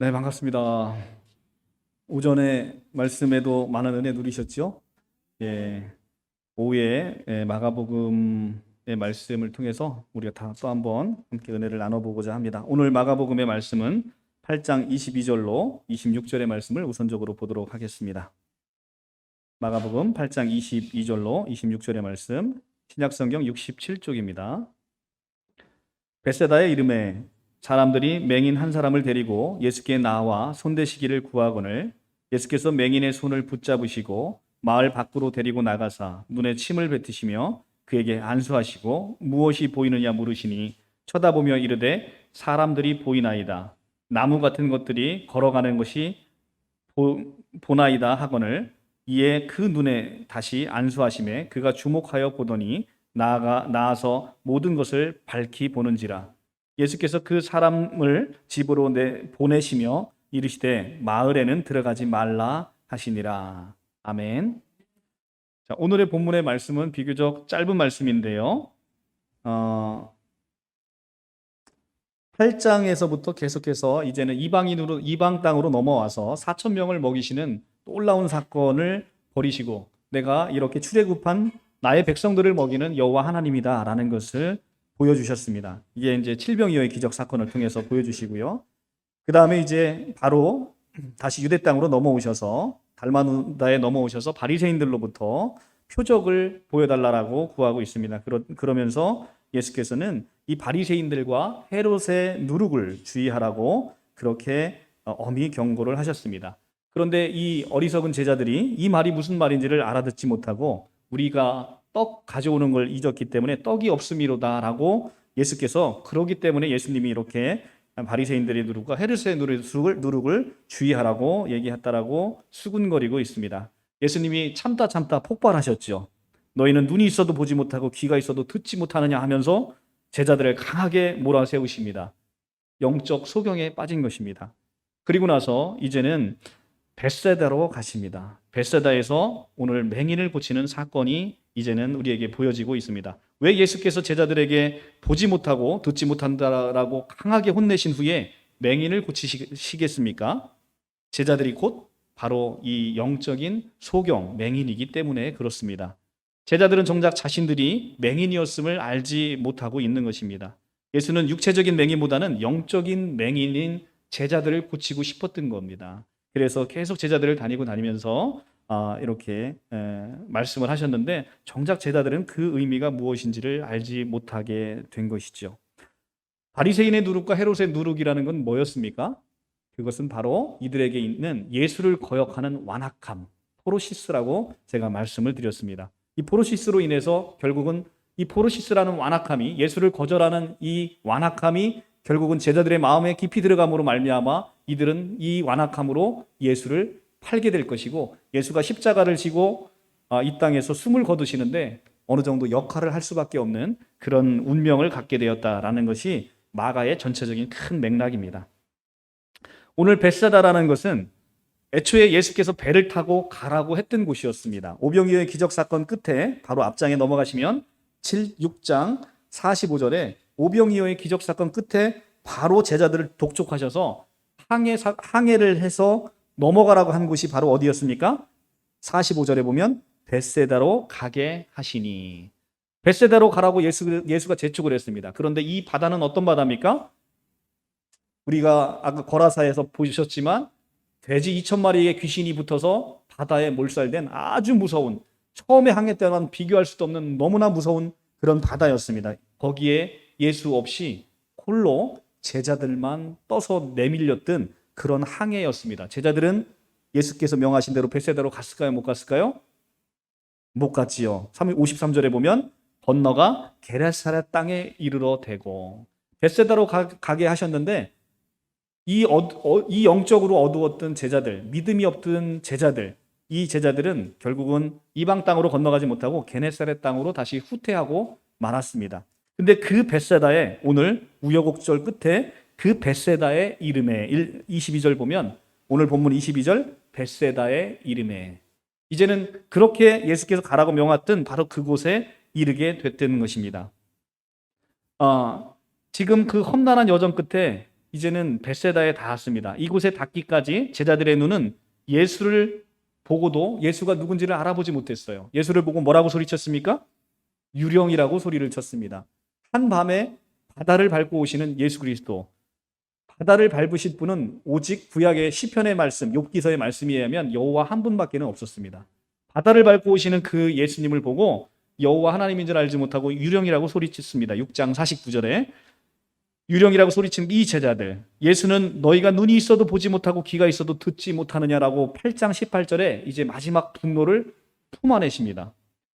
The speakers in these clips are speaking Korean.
네, 반갑습니다. 오전에 말씀에도 많은 은혜 누리셨죠? 예, 오후에 마가복음의 말씀을 통해서 우리가 다 또 한번 함께 은혜를 나눠보고자 합니다. 오늘 마가복음의 말씀은 8장 22절로 26절의 말씀을 우선적으로 보도록 하겠습니다. 마가복음 8장 22절로 26절의 말씀, 신약성경 67쪽입니다. 벳세다의 이름에 사람들이 맹인 한 사람을 데리고 예수께 나와 손대시기를 구하거늘 예수께서 맹인의 손을 붙잡으시고 마을 밖으로 데리고 나가사 눈에 침을 뱉으시며 그에게 안수하시고 무엇이 보이느냐 물으시니 쳐다보며 이르되 사람들이 보이나이다. 나무 같은 것들이 걸어가는 것이 보나이다 하거늘 이에 그 눈에 다시 안수하심에 그가 주목하여 보더니 나아서 모든 것을 밝히 보는지라. 예수께서 그 사람을 집으로 보내시며 이르시되 마을에는 들어가지 말라 하시니라. 아멘. 자, 오늘의 본문의 말씀은 비교적 짧은 말씀인데요. 8장에서부터 계속해서 이제는 이방 땅으로 넘어와서 4천 명을 먹이시는 놀라운 사건을 벌이시고 내가 이렇게 출애굽한 나의 백성들을 먹이는 여호와 하나님이다라는 것을 보여주셨습니다. 이게 이제 칠병이어의 기적 사건을 통해서 보여주시고요. 그 다음에 이제 바로 다시 유대 땅으로 넘어오셔서 달마누다에 넘어오셔서 바리새인들로부터 표적을 보여달라고 구하고 있습니다. 그러면서 예수께서는 이 바리새인들과 헤롯의 누룩을 주의하라고 그렇게 엄히 경고를 하셨습니다. 그런데 이 어리석은 제자들이 이 말이 무슨 말인지를 알아듣지 못하고 우리가 떡 가져오는 걸 잊었기 때문에 떡이 없음이로다라고 예수께서 그러기 때문에 예수님이 이렇게 바리새인들의 누룩과 헤롯의 누룩을 주의하라고 얘기했다라고 수군거리고 있습니다. 예수님이 참다 폭발하셨죠. 너희는 눈이 있어도 보지 못하고 귀가 있어도 듣지 못하느냐 하면서 제자들을 강하게 몰아세우십니다. 영적 소경에 빠진 것입니다. 그리고 나서 이제는 벳세다로 가십니다. 벳세다에서 오늘 맹인을 고치는 사건이 이제는 우리에게 보여지고 있습니다. 왜 예수께서 제자들에게 보지 못하고 듣지 못한다라고 강하게 혼내신 후에 맹인을 고치시겠습니까? 제자들이 곧 바로 이 영적인 소경, 맹인이기 때문에 그렇습니다. 제자들은 정작 자신들이 맹인이었음을 알지 못하고 있는 것입니다. 예수는 육체적인 맹인보다는 영적인 맹인인 제자들을 고치고 싶었던 겁니다. 그래서 계속 제자들을 다니면서 이렇게 말씀을 하셨는데 정작 제자들은 그 의미가 무엇인지를 알지 못하게 된 것이죠. 바리새인의 누룩과 헤롯의 누룩이라는 건 뭐였습니까? 그것은 바로 이들에게 있는 예수를 거역하는 완악함, 포로시스라고 제가 말씀을 드렸습니다. 이 포로시스로 인해서 결국은 이 포로시스라는 완악함이 예수를 거절하는 이 완악함이 결국은 제자들의 마음에 깊이 들어감으로 말미암아 이들은 이 완악함으로 예수를 팔게 될 것이고 예수가 십자가를 지고 이 땅에서 숨을 거두시는데 어느 정도 역할을 할 수밖에 없는 그런 운명을 갖게 되었다라는 것이 마가의 전체적인 큰 맥락입니다. 오늘 벳세다라는 것은 애초에 예수께서 배를 타고 가라고 했던 곳이었습니다. 오병이어의 기적 사건 끝에 바로 앞장에 넘어가시면 6장 45절에 오병이어의 기적 사건 끝에 바로 제자들을 독촉하셔서 항해를 해서 넘어가라고 한 곳이 바로 어디였습니까? 45절에 보면 벳세다로 가게 하시니 벳세다로 가라고 예수가 재촉을 했습니다. 그런데 이 바다는 어떤 바다입니까? 우리가 아까 거라사에서 보셨지만 돼지 2,000마리의 귀신이 붙어서 바다에 몰살된 아주 무서운 처음에 항해 때와는 비교할 수도 없는 너무나 무서운 그런 바다였습니다. 거기에 예수 없이 홀로 제자들만 떠서 내밀렸던 그런 항해였습니다. 제자들은 예수께서 명하신 대로 벳세다로 갔을까요? 못 갔을까요? 못 갔지요. 53절에 보면 건너가 게라사렛 땅에 이르러 대고 벳세다로 가게 하셨는데 이 영적으로 어두웠던 제자들, 믿음이 없던 제자들, 이 제자들은 결국은 이방 땅으로 건너가지 못하고 게네사렛 땅으로 다시 후퇴하고 말았습니다. 근데 그 벳세다에 오늘 우여곡절 끝에 그 벳세다의 이름에 22절 보면 오늘 본문 22절 벳세다의 이름에 이제는 그렇게 예수께서 가라고 명했던 바로 그곳에 이르게 됐다는 것입니다. 지금 그 험난한 여정 끝에 이제는 벳세다에 닿았습니다. 이곳에 닿기까지 제자들의 눈은 예수를 보고도 예수가 누군지를 알아보지 못했어요. 예수를 보고 뭐라고 소리쳤습니까? 유령이라고 소리를 쳤습니다. 한밤에 바다를 밟고 오시는 예수 그리스도, 바다를 밟으실 분은 오직 구약의 시편의 말씀, 욥기서의 말씀에 의하면 여호와 한 분밖에는 없었습니다. 바다를 밟고 오시는 그 예수님을 보고 여호와 하나님인 줄 알지 못하고 유령이라고 소리쳤습니다. 6장 49절에 유령이라고 소리친 이 제자들, 예수는 너희가 눈이 있어도 보지 못하고 귀가 있어도 듣지 못하느냐라고 8장 18절에 이제 마지막 분노를 품어내십니다.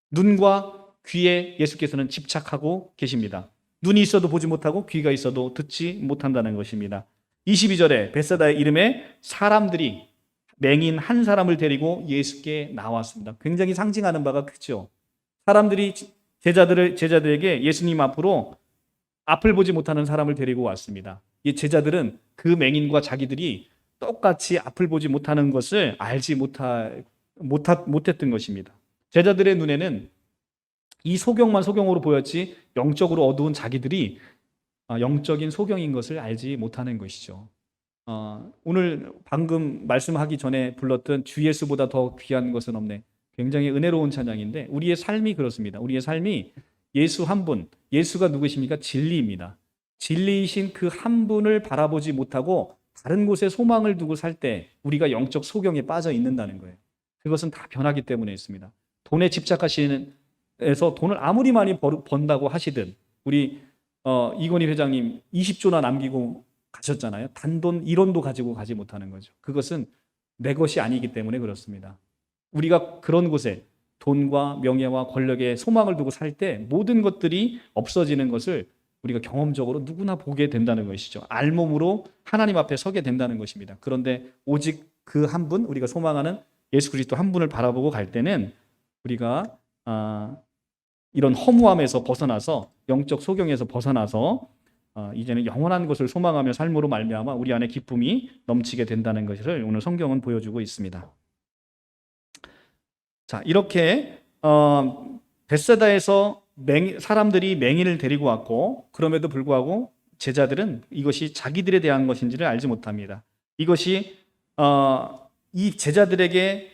눈과 귀에 예수께서는 집착하고 계십니다. 눈이 있어도 보지 못하고 귀가 있어도 듣지 못한다는 것입니다. 22절에 벳세다의 이름에 사람들이 맹인 한 사람을 데리고 예수께 나왔습니다. 굉장히 상징하는 바가 크죠. 사람들이 제자들에게 예수님 앞으로 앞을 보지 못하는 사람을 데리고 왔습니다. 이 제자들은 그 맹인과 자기들이 똑같이 앞을 보지 못하는 것을 알지 못했던 것입니다. 제자들의 눈에는 이 소경만 소경으로 보였지 영적으로 어두운 자기들이 영적인 소경인 것을 알지 못하는 것이죠. 오늘 방금 말씀하기 전에 불렀던 주 예수보다 더 귀한 것은 없네. 굉장히 은혜로운 찬양인데 우리의 삶이 그렇습니다. 우리의 삶이 예수 한 분, 예수가 누구십니까? 진리입니다. 진리이신 그 한 분을 바라보지 못하고 다른 곳에 소망을 두고 살 때 우리가 영적 소경에 빠져 있는다는 거예요. 그것은 다 변하기 때문에 있습니다. 돈에 집착하시는 에서 돈을 아무리 많이 번다고 하시든 우리 이건희 회장님 20조나 남기고 가셨잖아요. 단돈 1원도 가지고 가지 못하는 거죠. 그것은 내 것이 아니기 때문에 그렇습니다. 우리가 그런 곳에 돈과 명예와 권력에 소망을 두고 살 때 모든 것들이 없어지는 것을 우리가 경험적으로 누구나 보게 된다는 것이죠. 알몸으로 하나님 앞에 서게 된다는 것입니다. 그런데 오직 그 한 분, 우리가 소망하는 예수 그리스도 한 분을 바라보고 갈 때는 우리가 이런 허무함에서 벗어나서 영적 소경에서 벗어나서 이제는 영원한 것을 소망하며 삶으로 말미암아 우리 안에 기쁨이 넘치게 된다는 것을 오늘 성경은 보여주고 있습니다. 자, 이렇게 벳세다에서 사람들이 맹인을 데리고 왔고 그럼에도 불구하고 제자들은 이것이 자기들에 대한 것인지를 알지 못합니다. 이것이 이 제자들에게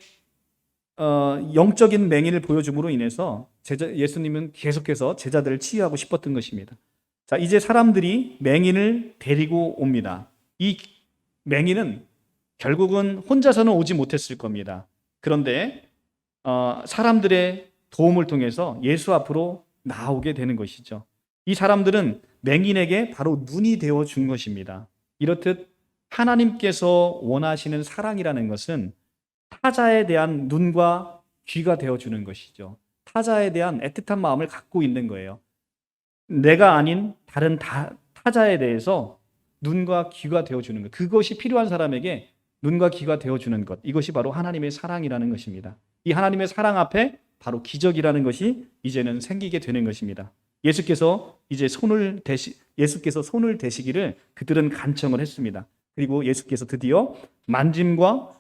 영적인 맹인을 보여줌으로 인해서 예수님은 계속해서 제자들을 치유하고 싶었던 것입니다. 자, 이제 사람들이 맹인을 데리고 옵니다. 이 맹인은 결국은 혼자서는 오지 못했을 겁니다. 그런데 사람들의 도움을 통해서 예수 앞으로 나오게 되는 것이죠. 이 사람들은 맹인에게 바로 눈이 되어 준 것입니다. 이렇듯 하나님께서 원하시는 사랑이라는 것은 타자에 대한 눈과 귀가 되어주는 것이죠. 타자에 대한 애틋한 마음을 갖고 있는 거예요. 내가 아닌 다른 타자에 대해서 눈과 귀가 되어주는 것. 그것이 필요한 사람에게 눈과 귀가 되어주는 것. 이것이 바로 하나님의 사랑이라는 것입니다. 이 하나님의 사랑 앞에 바로 기적이라는 것이 이제는 생기게 되는 것입니다. 예수께서 손을 대시기를 그들은 간청을 했습니다. 그리고 예수께서 드디어 만짐과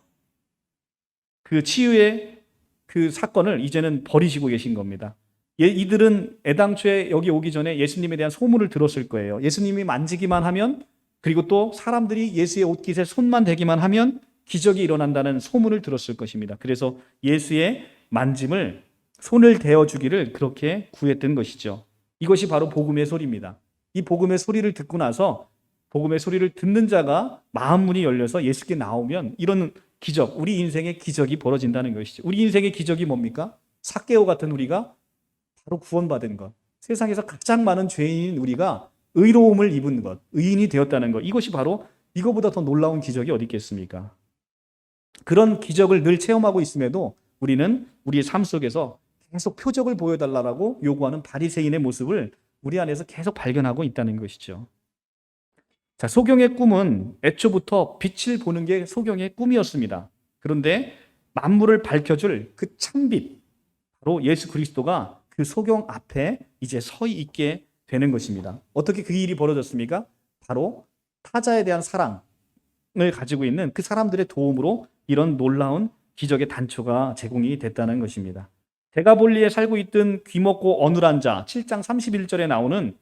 그 치유의 그 사건을 이제는 버리시고 계신 겁니다. 이들은 애당초에 여기 오기 전에 예수님에 대한 소문을 들었을 거예요. 예수님이 만지기만 하면, 그리고 또 사람들이 예수의 옷깃에 손만 대기만 하면 기적이 일어난다는 소문을 들었을 것입니다. 그래서 예수의 만짐을, 손을 대어주기를 그렇게 구했던 것이죠. 이것이 바로 복음의 소리입니다. 이 복음의 소리를 듣고 나서 복음의 소리를 듣는 자가 마음문이 열려서 예수께 나오면 이런 기적, 우리 인생의 기적이 벌어진다는 것이죠. 우리 인생의 기적이 뭡니까? 삭개오 같은 우리가 바로 구원받은 것. 세상에서 가장 많은 죄인인 우리가 의로움을 입은 것, 의인이 되었다는 것. 이것이 바로 이거보다 더 놀라운 기적이 어디 있겠습니까? 그런 기적을 늘 체험하고 있음에도 우리는 우리의 삶 속에서 계속 표적을 보여달라고 요구하는 바리새인의 모습을 우리 안에서 계속 발견하고 있다는 것이죠. 자, 소경의 꿈은 애초부터 빛을 보는 게 소경의 꿈이었습니다. 그런데 만물을 밝혀줄 그 참빛, 바로 예수 그리스도가 그 소경 앞에 이제 서 있게 되는 것입니다. 어떻게 그 일이 벌어졌습니까? 바로 타자에 대한 사랑을 가지고 있는 그 사람들의 도움으로 이런 놀라운 기적의 단초가 제공이 됐다는 것입니다. 데가볼리에 살고 있던 귀먹고 어눌한 자, 7장 31절에 나오는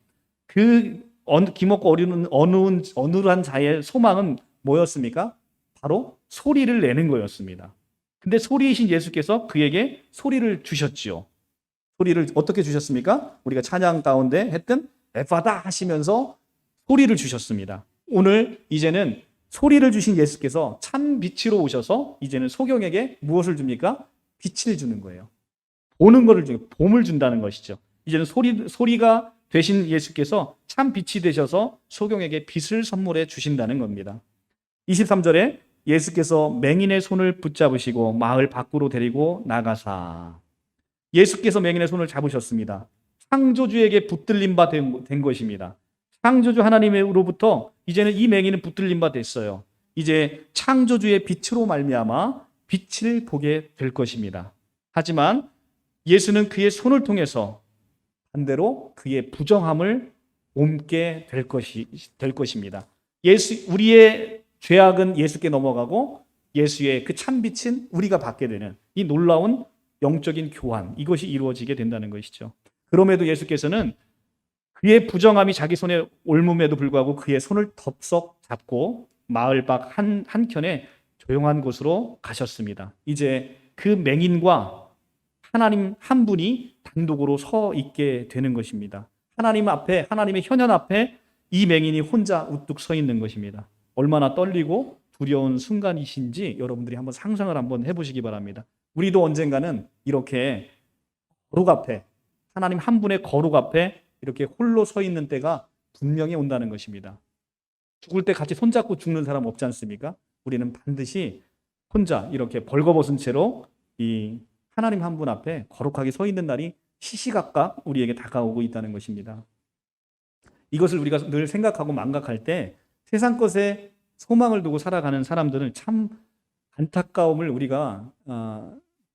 그 기먹고 어느한 자의 소망은 뭐였습니까? 바로 소리를 내는 거였습니다. 근데 소리이신 예수께서 그에게 소리를 주셨지요. 소리를 어떻게 주셨습니까? 우리가 찬양 가운데 했던 에파다 하시면서 소리를 주셨습니다. 오늘 이제는 소리를 주신 예수께서 참 빛으로 오셔서 이제는 소경에게 무엇을 줍니까? 빛을 주는 거예요. 보는 것을 봄을 준다는 것이죠. 이제는 소리가 되신 예수께서 참 빛이 되셔서 소경에게 빛을 선물해 주신다는 겁니다. 23절에 예수께서 맹인의 손을 붙잡으시고 마을 밖으로 데리고 나가사. 예수께서 맹인의 손을 잡으셨습니다. 창조주에게 붙들림 바 된 것입니다. 창조주 하나님으로부터 이제는 이 맹인은 붙들림 바 됐어요. 이제 창조주의 빛으로 말미암아 빛을 보게 될 것입니다. 하지만 예수는 그의 손을 통해서 반대로 그의 부정함을 옮게 될 것입니다. 우리의 죄악은 예수께 넘어가고 예수의 그 참빛은 우리가 받게 되는 이 놀라운 영적인 교환, 이것이 이루어지게 된다는 것이죠. 그럼에도 예수께서는 그의 부정함이 자기 손에 옮음에도 불구하고 그의 손을 덥석 잡고 마을 밖 한켠에 조용한 곳으로 가셨습니다. 이제 그 맹인과 하나님 한 분이 단독으로 서 있게 되는 것입니다. 하나님 앞에, 하나님의 현현 앞에 이 맹인이 혼자 우뚝 서 있는 것입니다. 얼마나 떨리고 두려운 순간이신지 여러분들이 한번 상상을 한번 해보시기 바랍니다. 우리도 언젠가는 이렇게 거룩 앞에, 하나님 한 분의 거룩 앞에 이렇게 홀로 서 있는 때가 분명히 온다는 것입니다. 죽을 때 같이 손잡고 죽는 사람 없지 않습니까? 우리는 반드시 혼자 이렇게 벌거벗은 채로 이 하나님 한 분 앞에 거룩하게 서 있는 날이 시시각각 우리에게 다가오고 있다는 것입니다. 이것을 우리가 늘 생각하고 망각할 때 세상 것에 소망을 두고 살아가는 사람들은 참 안타까움을 우리가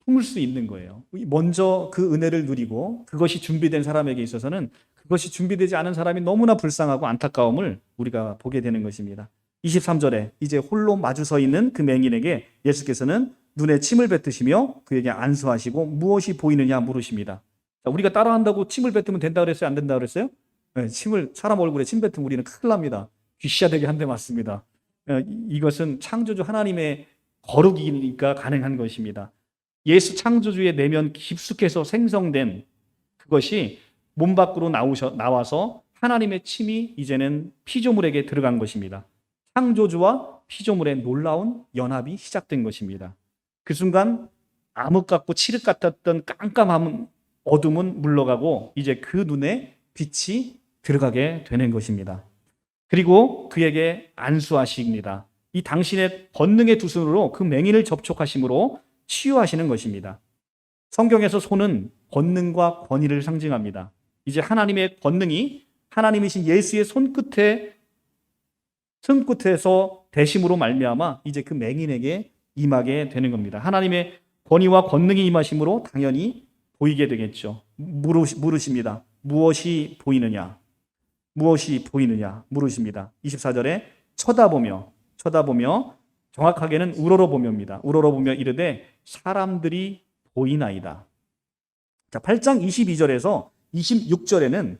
품을 수 있는 거예요. 먼저 그 은혜를 누리고 그것이 준비된 사람에게 있어서는 그것이 준비되지 않은 사람이 너무나 불쌍하고 안타까움을 우리가 보게 되는 것입니다. 23절에 이제 홀로 마주 서 있는 그 맹인에게 예수께서는 눈에 침을 뱉으시며 그에게 안수하시고 무엇이 보이느냐 물으십니다. 자, 우리가 따라한다고 침을 뱉으면 된다 그랬어요? 안 된다 그랬어요? 네, 사람 얼굴에 침 뱉으면 우리는 큰일 납니다. 귀시야되게 한 대 맞습니다. 이것은 창조주 하나님의 거룩이니까 가능한 것입니다. 예수 창조주의 내면 깊숙해서 생성된 그것이 몸 밖으로 나와서 하나님의 침이 이제는 피조물에게 들어간 것입니다. 창조주와 피조물의 놀라운 연합이 시작된 것입니다. 그 순간 암흑 같고 칠흑 같았던 깜깜한 어둠은 물러가고 이제 그 눈에 빛이 들어가게 되는 것입니다. 그리고 그에게 안수하십니다. 이 당신의 권능의 두 손으로 그 맹인을 접촉하심으로 치유하시는 것입니다. 성경에서 손은 권능과 권위를 상징합니다. 이제 하나님의 권능이 하나님이신 예수의 손끝에서 대심으로 말미암아 이제 그 맹인에게 임하게 되는 겁니다. 하나님의 권위와 권능이 임하심으로 당연히 보이게 되겠죠. 물으십니다. 무엇이 보이느냐? 무엇이 보이느냐? 물으십니다. 24절에 쳐다보며 정확하게는 우러러보며입니다. 우러러보며 이르되 사람들이 보이나이다. 자, 8장 22절에서 26절에는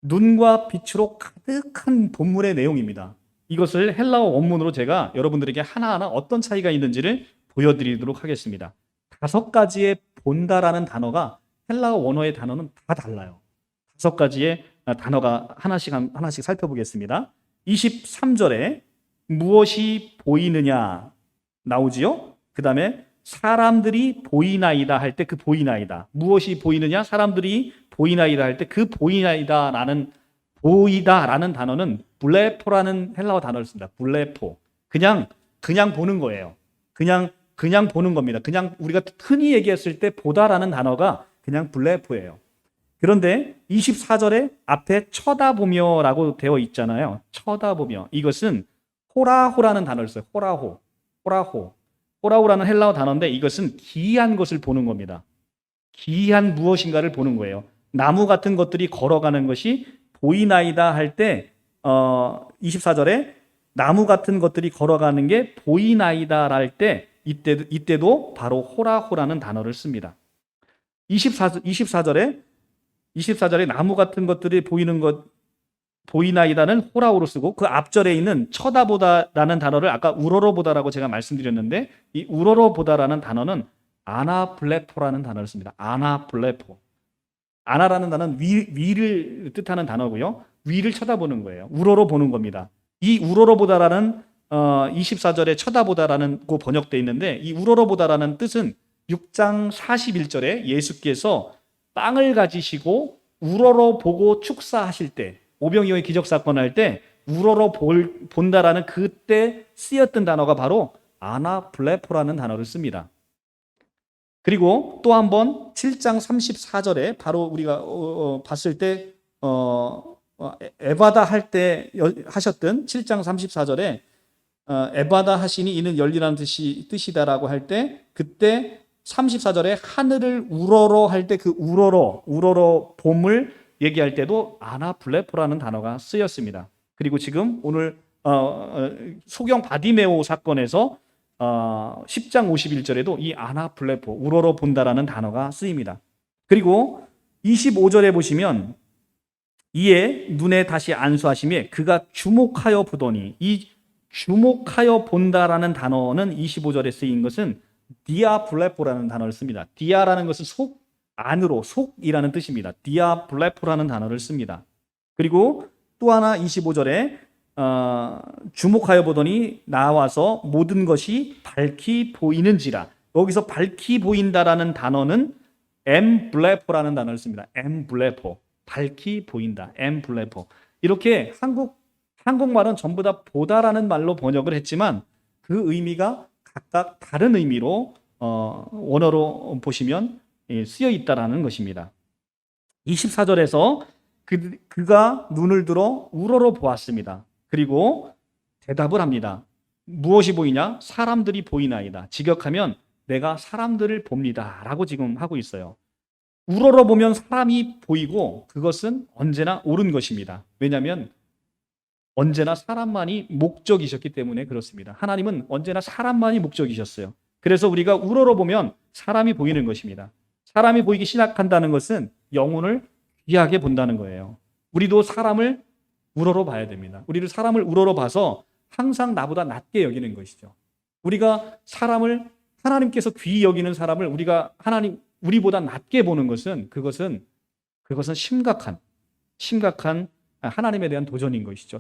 눈과 빛으로 가득한 본문의 내용입니다. 이것을 헬라어 원문으로 제가 여러분들에게 하나하나 어떤 차이가 있는지를 보여드리도록 하겠습니다. 5가지의 본다라는 단어가 헬라어 원어의 단어는 다 달라요. 5가지의 단어가 하나씩 살펴보겠습니다. 23절에 무엇이 보이느냐 나오지요? 그 다음에 사람들이 보이나이다 할 때 그 보이나이다. 무엇이 보이느냐? 사람들이 보이나이다 할 때 그 보이나이다라는 단어는 블레포라는 헬라어 단어를 씁니다. 블레포. 그냥 보는 거예요. 그냥 보는 겁니다. 그냥 우리가 흔히 얘기했을 때 보다라는 단어가 그냥 블레포예요. 그런데 24절에 앞에 쳐다보며라고 되어 있잖아요. 쳐다보며. 이것은 호라호라는 단어를 써요. 호라호라는 헬라어 단어인데 이것은 기이한 것을 보는 겁니다. 기이한 무엇인가를 보는 거예요. 나무 같은 것들이 걸어가는 것이 보이나이다 할 때 24절에 나무 같은 것들이 걸어가는 게 보이나이다 할 때 이때도 바로 호라호라는 단어를 씁니다. 24절에 나무 같은 것들이 보이는 것 보이나이다는 호라오로 쓰고 그 앞절에 있는 쳐다보다라는 단어를 아까 우러러보다라고 제가 말씀드렸는데 이 우러러보다라는 단어는 아나블레포라는 단어를 씁니다. 아나블레포. 아나라는 단어는 위를 뜻하는 단어고요. 위를 쳐다보는 거예요. 우러러보는 겁니다. 이 우러러보다라는 24절에 쳐다보다라는 고 번역되어 있는데 이 우러러보다라는 뜻은 6장 41절에 예수께서 빵을 가지시고 우러러보고 축사하실 때 오병이어의 기적사건 할 때 본다라는 그때 쓰였던 단어가 바로 아나블레포라는 단어를 씁니다. 그리고 또 한 번 7장 34절에 바로 우리가 봤을 때 에바다 할 때 하셨던 7장 34절에 에바다 하시니 이는 열리라는 뜻이다라고 할 때 그때 34절에 하늘을 우러러 할 때 그 우러러 봄을 얘기할 때도 아나블레포라는 단어가 쓰였습니다. 그리고 지금 오늘 소경 바디메오 사건에서 10장 51절에도 이 아나블레포 우러러 본다라는 단어가 쓰입니다. 그리고 25절에 보시면 이에 눈에 다시 안수하심에 그가 주목하여 보더니 이 주목하여 본다라는 단어는 25절에 쓰인 것은 디아블레포라는 단어를 씁니다. 디아라는 것은 속, 안으로, 속이라는 뜻입니다. 디아블레포라는 단어를 씁니다. 그리고 또 하나 25절에 주목하여 보더니 나와서 모든 것이 밝히 보이는지라. 여기서 밝히 보인다라는 단어는 엠블레포라는 단어를 씁니다. 엠블레포. 밝히 보인다. 엠블레포. 이렇게 한국말은 전부 다 보다라는 말로 번역을 했지만 그 의미가 각각 다른 의미로 원어로 보시면 쓰여 있다라는 것입니다. 24절에서 그가 눈을 들어 우러러 보았습니다. 그리고 대답을 합니다. 무엇이 보이냐? 사람들이 보이나이다. 직역하면 내가 사람들을 봅니다. 라고 지금 하고 있어요. 우러러 보면 사람이 보이고 그것은 언제나 옳은 것입니다. 왜냐하면 언제나 사람만이 목적이셨기 때문에 그렇습니다. 하나님은 언제나 사람만이 목적이셨어요. 그래서 우리가 우러러 보면 사람이 보이는 것입니다. 사람이 보이기 시작한다는 것은 영혼을 귀하게 본다는 거예요. 우리도 사람을 우러러 봐야 됩니다. 우리를 사람을 우러러 봐서 항상 나보다 낮게 여기는 것이죠. 우리가 사람을 하나님께서 귀히 여기는 사람을 우리보다 낮게 보는 것은 그것은 심각한 하나님에 대한 도전인 것이죠.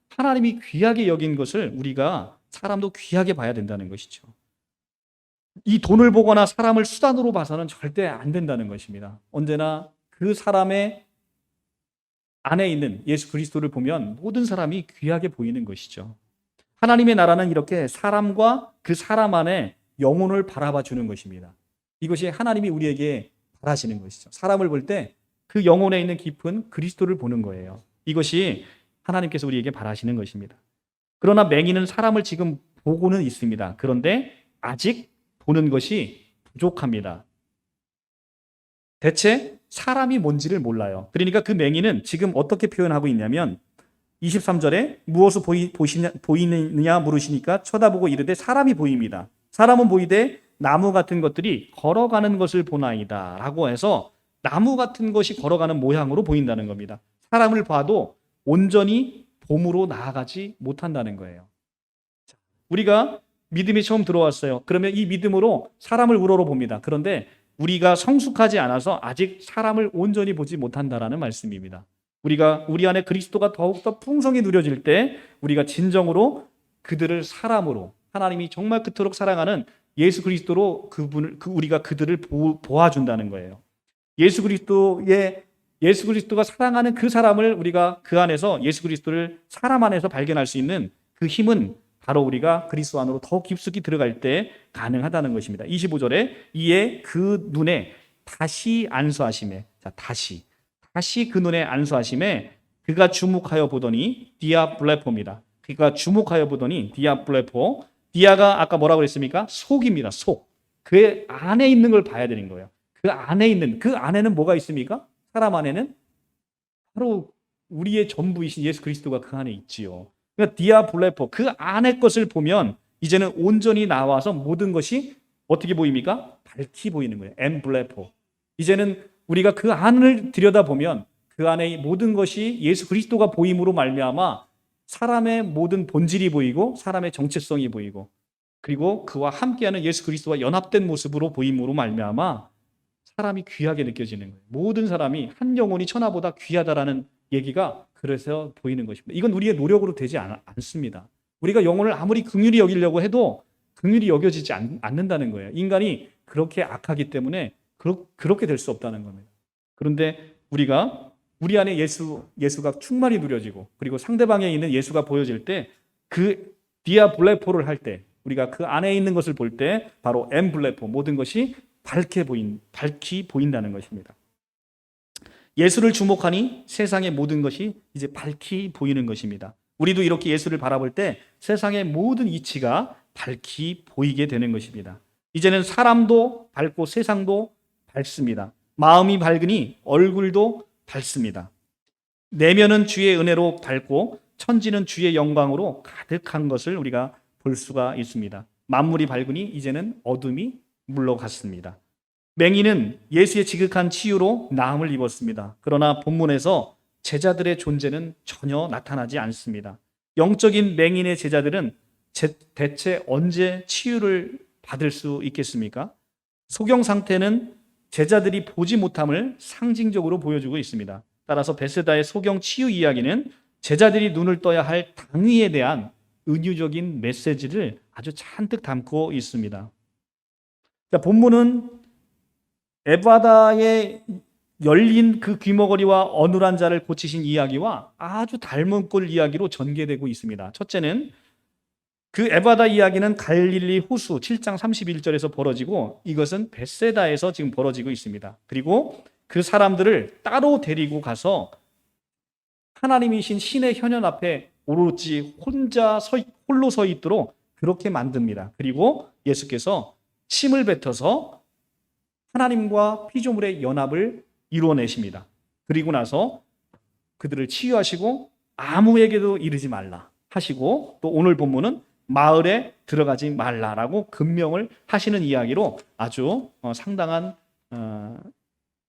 하나님이 귀하게 여긴 것을 우리가 사람도 귀하게 봐야 된다는 것이죠. 이 돈을 보거나 사람을 수단으로 봐서는 절대 안 된다는 것입니다. 언제나 그 사람의 안에 있는 예수 그리스도를 보면 모든 사람이 귀하게 보이는 것이죠. 하나님의 나라는 이렇게 사람과 그 사람 안에 영혼을 바라봐 주는 것입니다. 이것이 하나님이 우리에게 바라시는 것이죠. 사람을 볼 때 그 영혼에 있는 깊은 그리스도를 보는 거예요. 이것이 하나님께서 우리에게 바라시는 것입니다. 그러나 맹인은 사람을 지금 보고는 있습니다. 그런데 아직 보는 것이 부족합니다. 대체 사람이 뭔지를 몰라요. 그러니까 그 맹인은 지금 어떻게 표현하고 있냐면 23절에 무엇을 보이느냐 물으시니까 쳐다보고 이르되 사람이 보입니다. 사람은 보이되 나무 같은 것들이 걸어가는 것을 보나이다 라고 해서 나무 같은 것이 걸어가는 모양으로 보인다는 겁니다. 사람을 봐도 온전히 봄으로 나아가지 못한다는 거예요. 우리가 믿음이 처음 들어왔어요. 그러면 이 믿음으로 사람을 우러러 봅니다. 그런데 우리가 성숙하지 않아서 아직 사람을 온전히 보지 못한다라는 말씀입니다. 우리 안에 그리스도가 더욱더 풍성히 누려질 때 우리가 진정으로 그들을 사람으로 하나님이 정말 그토록 사랑하는 예수 그리스도로 우리가 그들을 보아준다는 거예요. 예수 그리스도가 사랑하는 그 사람을 우리가 그 안에서 예수 그리스도를 사람 안에서 발견할 수 있는 그 힘은 바로 우리가 그리스도 안으로 더 깊숙이 들어갈 때 가능하다는 것입니다. 25절에 이에 그 눈에 다시 안수하심에 다시 그 눈에 안수하심에 그가 주목하여 보더니 디아블레포입니다. 그가 주목하여 보더니 디아블레포. 디아가 아까 뭐라고 그랬습니까? 속입니다. 속. 그 안에 있는 걸 봐야 되는 거예요. 그 안에는 뭐가 있습니까? 사람 안에는 바로 우리의 전부이신 예수 그리스도가 그 안에 있지요. 그러니까 디아블레포, 그 안의 것을 보면 이제는 온전히 나와서 모든 것이 어떻게 보입니까? 밝히 보이는 거예요. 엠블레포. 이제는 우리가 그 안을 들여다보면 그 안에 모든 것이 예수 그리스도가 보임으로 말미암아 사람의 모든 본질이 보이고 사람의 정체성이 보이고 그리고 그와 함께하는 예수 그리스도와 연합된 모습으로 보임으로 말미암아 사람이 귀하게 느껴지는 거예요. 모든 사람이 한 영혼이 천하보다 귀하다라는 얘기가 그래서 보이는 것입니다. 이건 우리의 노력으로 되지 않습니다. 우리가 영혼을 아무리 긍휼히 여기려고 해도 긍휼히 여겨지지 않는다는 거예요. 인간이 그렇게 악하기 때문에 그렇게 될 수 없다는 겁니다. 그런데 우리 안에 예수가 충만히 누려지고 그리고 상대방에 있는 예수가 보여질 때 그 디아블레포를 할 때 우리가 그 안에 있는 것을 볼 때 바로 엠블레포 모든 것이 밝히 보인다는 것입니다. 예수를 주목하니 세상의 모든 것이 이제 밝히 보이는 것입니다. 우리도 이렇게 예수를 바라볼 때 세상의 모든 이치가 밝히 보이게 되는 것입니다. 이제는 사람도 밝고 세상도 밝습니다. 마음이 밝으니 얼굴도 밝습니다. 내면은 주의 은혜로 밝고 천지는 주의 영광으로 가득한 것을 우리가 볼 수가 있습니다. 만물이 밝으니 이제는 어둠이 물러갔습니다. 맹인은 예수의 지극한 치유로 나음을 입었습니다. 그러나 본문에서 제자들의 존재는 전혀 나타나지 않습니다. 영적인 맹인의 제자들은 대체 언제 치유를 받을 수 있겠습니까? 소경 상태는 제자들이 보지 못함을 상징적으로 보여주고 있습니다. 따라서 베세다의 소경 치유 이야기는 제자들이 눈을 떠야 할 당위에 대한 은유적인 메시지를 아주 잔뜩 담고 있습니다. 자, 본문은 에바다에 열린 그 귀머거리와 어눌한 자를 고치신 이야기와 아주 닮은 꼴 이야기로 전개되고 있습니다. 첫째는 그 에바다 이야기는 갈릴리 호수 7장 31절에서 벌어지고 이것은 벳세다에서 지금 벌어지고 있습니다. 그리고 그 사람들을 따로 데리고 가서 하나님이신 신의 현현 앞에 오로지 홀로 서 있도록 그렇게 만듭니다. 그리고 예수께서 침을 뱉어서 하나님과 피조물의 연합을 이루어내십니다. 그리고 나서 그들을 치유하시고 아무에게도 이르지 말라 하시고 또 오늘 본문은 마을에 들어가지 말라라고 금명을 하시는 이야기로 아주 상당한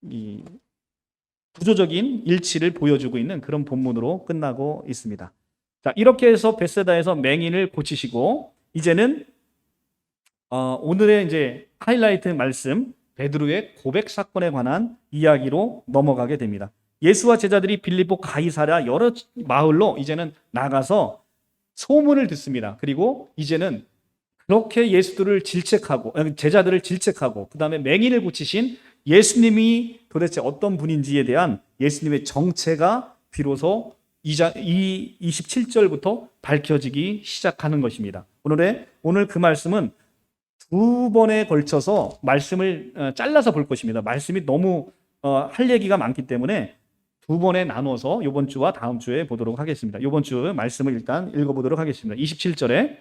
이 구조적인 일치를 보여주고 있는 그런 본문으로 끝나고 있습니다. 자, 이렇게 해서 벳세다에서 맹인을 고치시고 이제는 오늘의 이제 하이라이트 말씀 베드로의 고백 사건에 관한 이야기로 넘어가게 됩니다. 예수와 제자들이 빌립보 가이사랴 여러 마을로 이제는 나가서 소문을 듣습니다. 그리고 이제는 그렇게 제자들을 질책하고 그다음에 맹인을 고치신 예수님이 도대체 어떤 분인지에 대한 예수님의 정체가 비로소 27절부터 밝혀지기 시작하는 것입니다. 오늘 그 말씀은 두 번에 걸쳐서 말씀을 잘라서 볼 것입니다. 말씀이 너무 할 얘기가 많기 때문에 두 번에 나눠서 이번 주와 다음 주에 보도록 하겠습니다. 이번 주 말씀을 일단 읽어보도록 하겠습니다. 27절에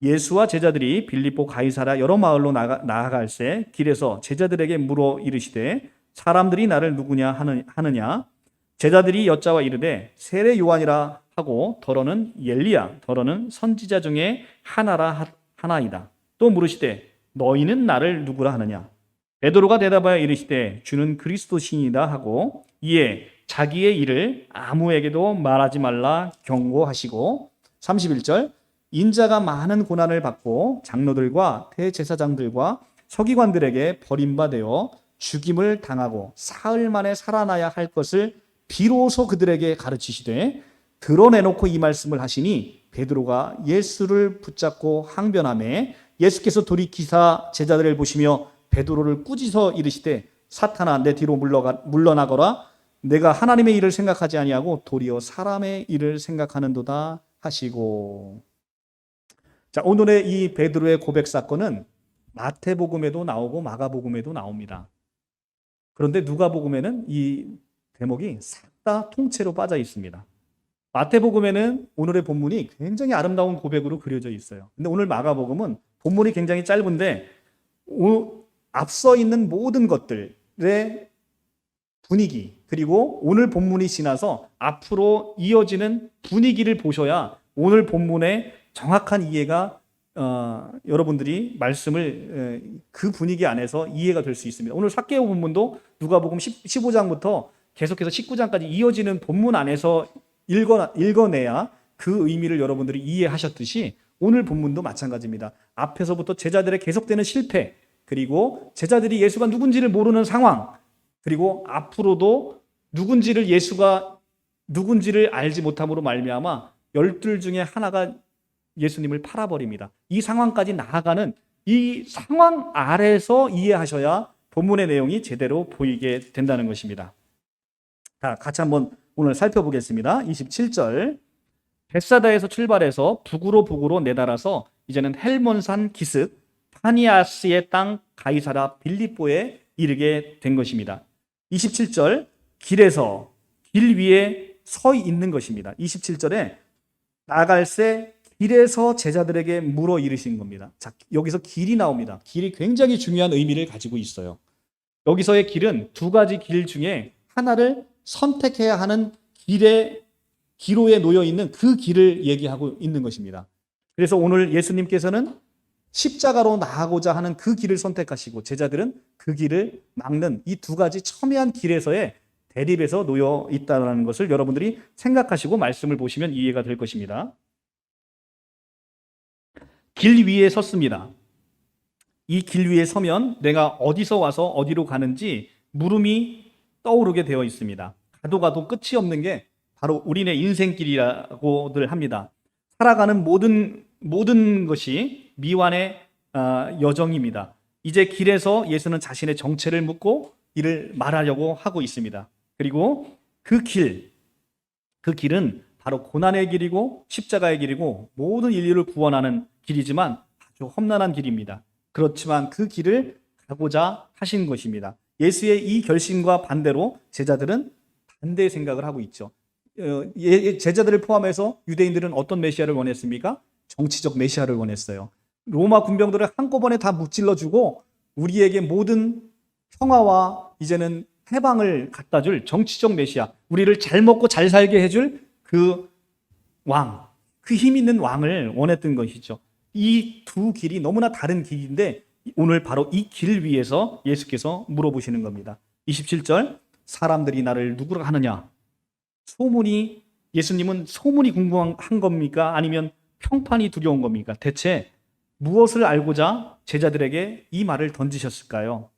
예수와 제자들이 빌립보 가이사랴 여러 마을로 나아갈새 길에서 제자들에게 물어 이르시되 사람들이 나를 누구냐 하느냐 제자들이 여짜와 이르되 세례 요한이라 하고 더러는 엘리야 더러는 선지자 중에 하나이다. 또 물으시되 너희는 나를 누구라 하느냐 베드로가 대답하여 이르시되 주는 그리스도시니이다 하고 이에 자기의 일을 아무에게도 말하지 말라 경고하시고 31절 인자가 많은 고난을 받고 장로들과 대제사장들과 서기관들에게 버림받아 죽임을 당하고 사흘 만에 살아나야 할 것을 비로소 그들에게 가르치시되 드러내놓고 이 말씀을 하시니 베드로가 예수를 붙잡고 항변하매 예수께서 돌이키사 제자들을 보시며 베드로를 꾸짖어 이르시되 사탄아 내 뒤로 물러나거라 내가 하나님의 일을 생각하지 아니하고 도리어 사람의 일을 생각하는도다 하시고. 자, 오늘의 이 베드로의 고백 사건은 마태복음에도 나오고 마가복음에도 나옵니다. 그런데 누가복음에는 이 대목이 싹 다 통째로 빠져 있습니다. 마태복음에는 오늘의 본문이 굉장히 아름다운 고백으로 그려져 있어요. 근데 오늘 마가복음은 본문이 굉장히 짧은데 앞서 있는 모든 것들의 분위기 그리고 오늘 본문이 지나서 앞으로 이어지는 분위기를 보셔야 오늘 본문의 정확한 이해가 여러분들이 말씀을 그 분위기 안에서 이해가 될 수 있습니다. 오늘 삭개오 본문도 누가복음 15장부터 계속해서 19장까지 이어지는 본문 안에서 읽어내야 그 의미를 여러분들이 이해하셨듯이 오늘 본문도 마찬가지입니다. 앞에서부터 제자들의 계속되는 실패, 그리고 제자들이 예수가 누군지를 모르는 상황, 그리고 앞으로도 예수가 누군지를 알지 못함으로 말미암아 12 중에 하나가 예수님을 팔아버립니다. 이 상황까지 나아가는 이 상황 아래서 이해하셔야 본문의 내용이 제대로 보이게 된다는 것입니다. 자, 같이 한번 오늘 살펴보겠습니다. 27절. 벳사다에서 출발해서 북으로 내달아서 이제는 헬몬산 기슭 파니아스의 땅 가이사라 빌립보에 이르게 된 것입니다. 27절. 길에서 길 위에 서 있는 것입니다. 27절에 나갈새 길에서 제자들에게 물어 이르신 겁니다. 자, 여기서 길이 나옵니다. 길이 굉장히 중요한 의미를 가지고 있어요. 여기서의 길은 두 가지 길 중에 하나를 선택해야 하는 기로에 놓여 있는 그 길을 얘기하고 있는 것입니다. 그래서 오늘 예수님께서는 십자가로 나아가고자 하는 그 길을 선택하시고 제자들은 그 길을 막는 이 두 가지 첨예한 길에서의 대립에서 놓여 있다는 것을 여러분들이 생각하시고 말씀을 보시면 이해가 될 것입니다. 길 위에 섰습니다. 이 길 위에 서면 내가 어디서 와서 어디로 가는지 물음이 떠오르게 되어 있습니다. 가도 끝이 없는 게 바로 우리네 인생길이라고들 합니다. 살아가는 모든 것이 미완의 여정입니다. 이제 길에서 예수는 자신의 정체를 묻고 이를 말하려고 하고 있습니다. 그리고 그 길은 바로 고난의 길이고 십자가의 길이고 모든 인류를 구원하는 길이지만 아주 험난한 길입니다. 그렇지만 그 길을 가고자 하신 것입니다. 예수의 이 결심과 반대로 제자들은 반대의 생각을 하고 있죠. 제자들을 포함해서 유대인들은 어떤 메시아를 원했습니까? 정치적 메시아를 원했어요. 로마 군병들을 한꺼번에 다 무찔러주고 우리에게 모든 평화와 이제는 해방을 갖다 줄 정치적 메시아, 우리를 잘 먹고 잘 살게 해줄 그 왕, 그 힘 있는 왕을 원했던 것이죠. 이 두 길이 너무나 다른 길인데 오늘 바로 이 길 위에서 예수께서 물어보시는 겁니다. 27절, 사람들이 나를 누구라 하느냐? 예수님은 소문이 궁금한 겁니까? 아니면 평판이 두려운 겁니까? 대체 무엇을 알고자 제자들에게 이 말을 던지셨을까요?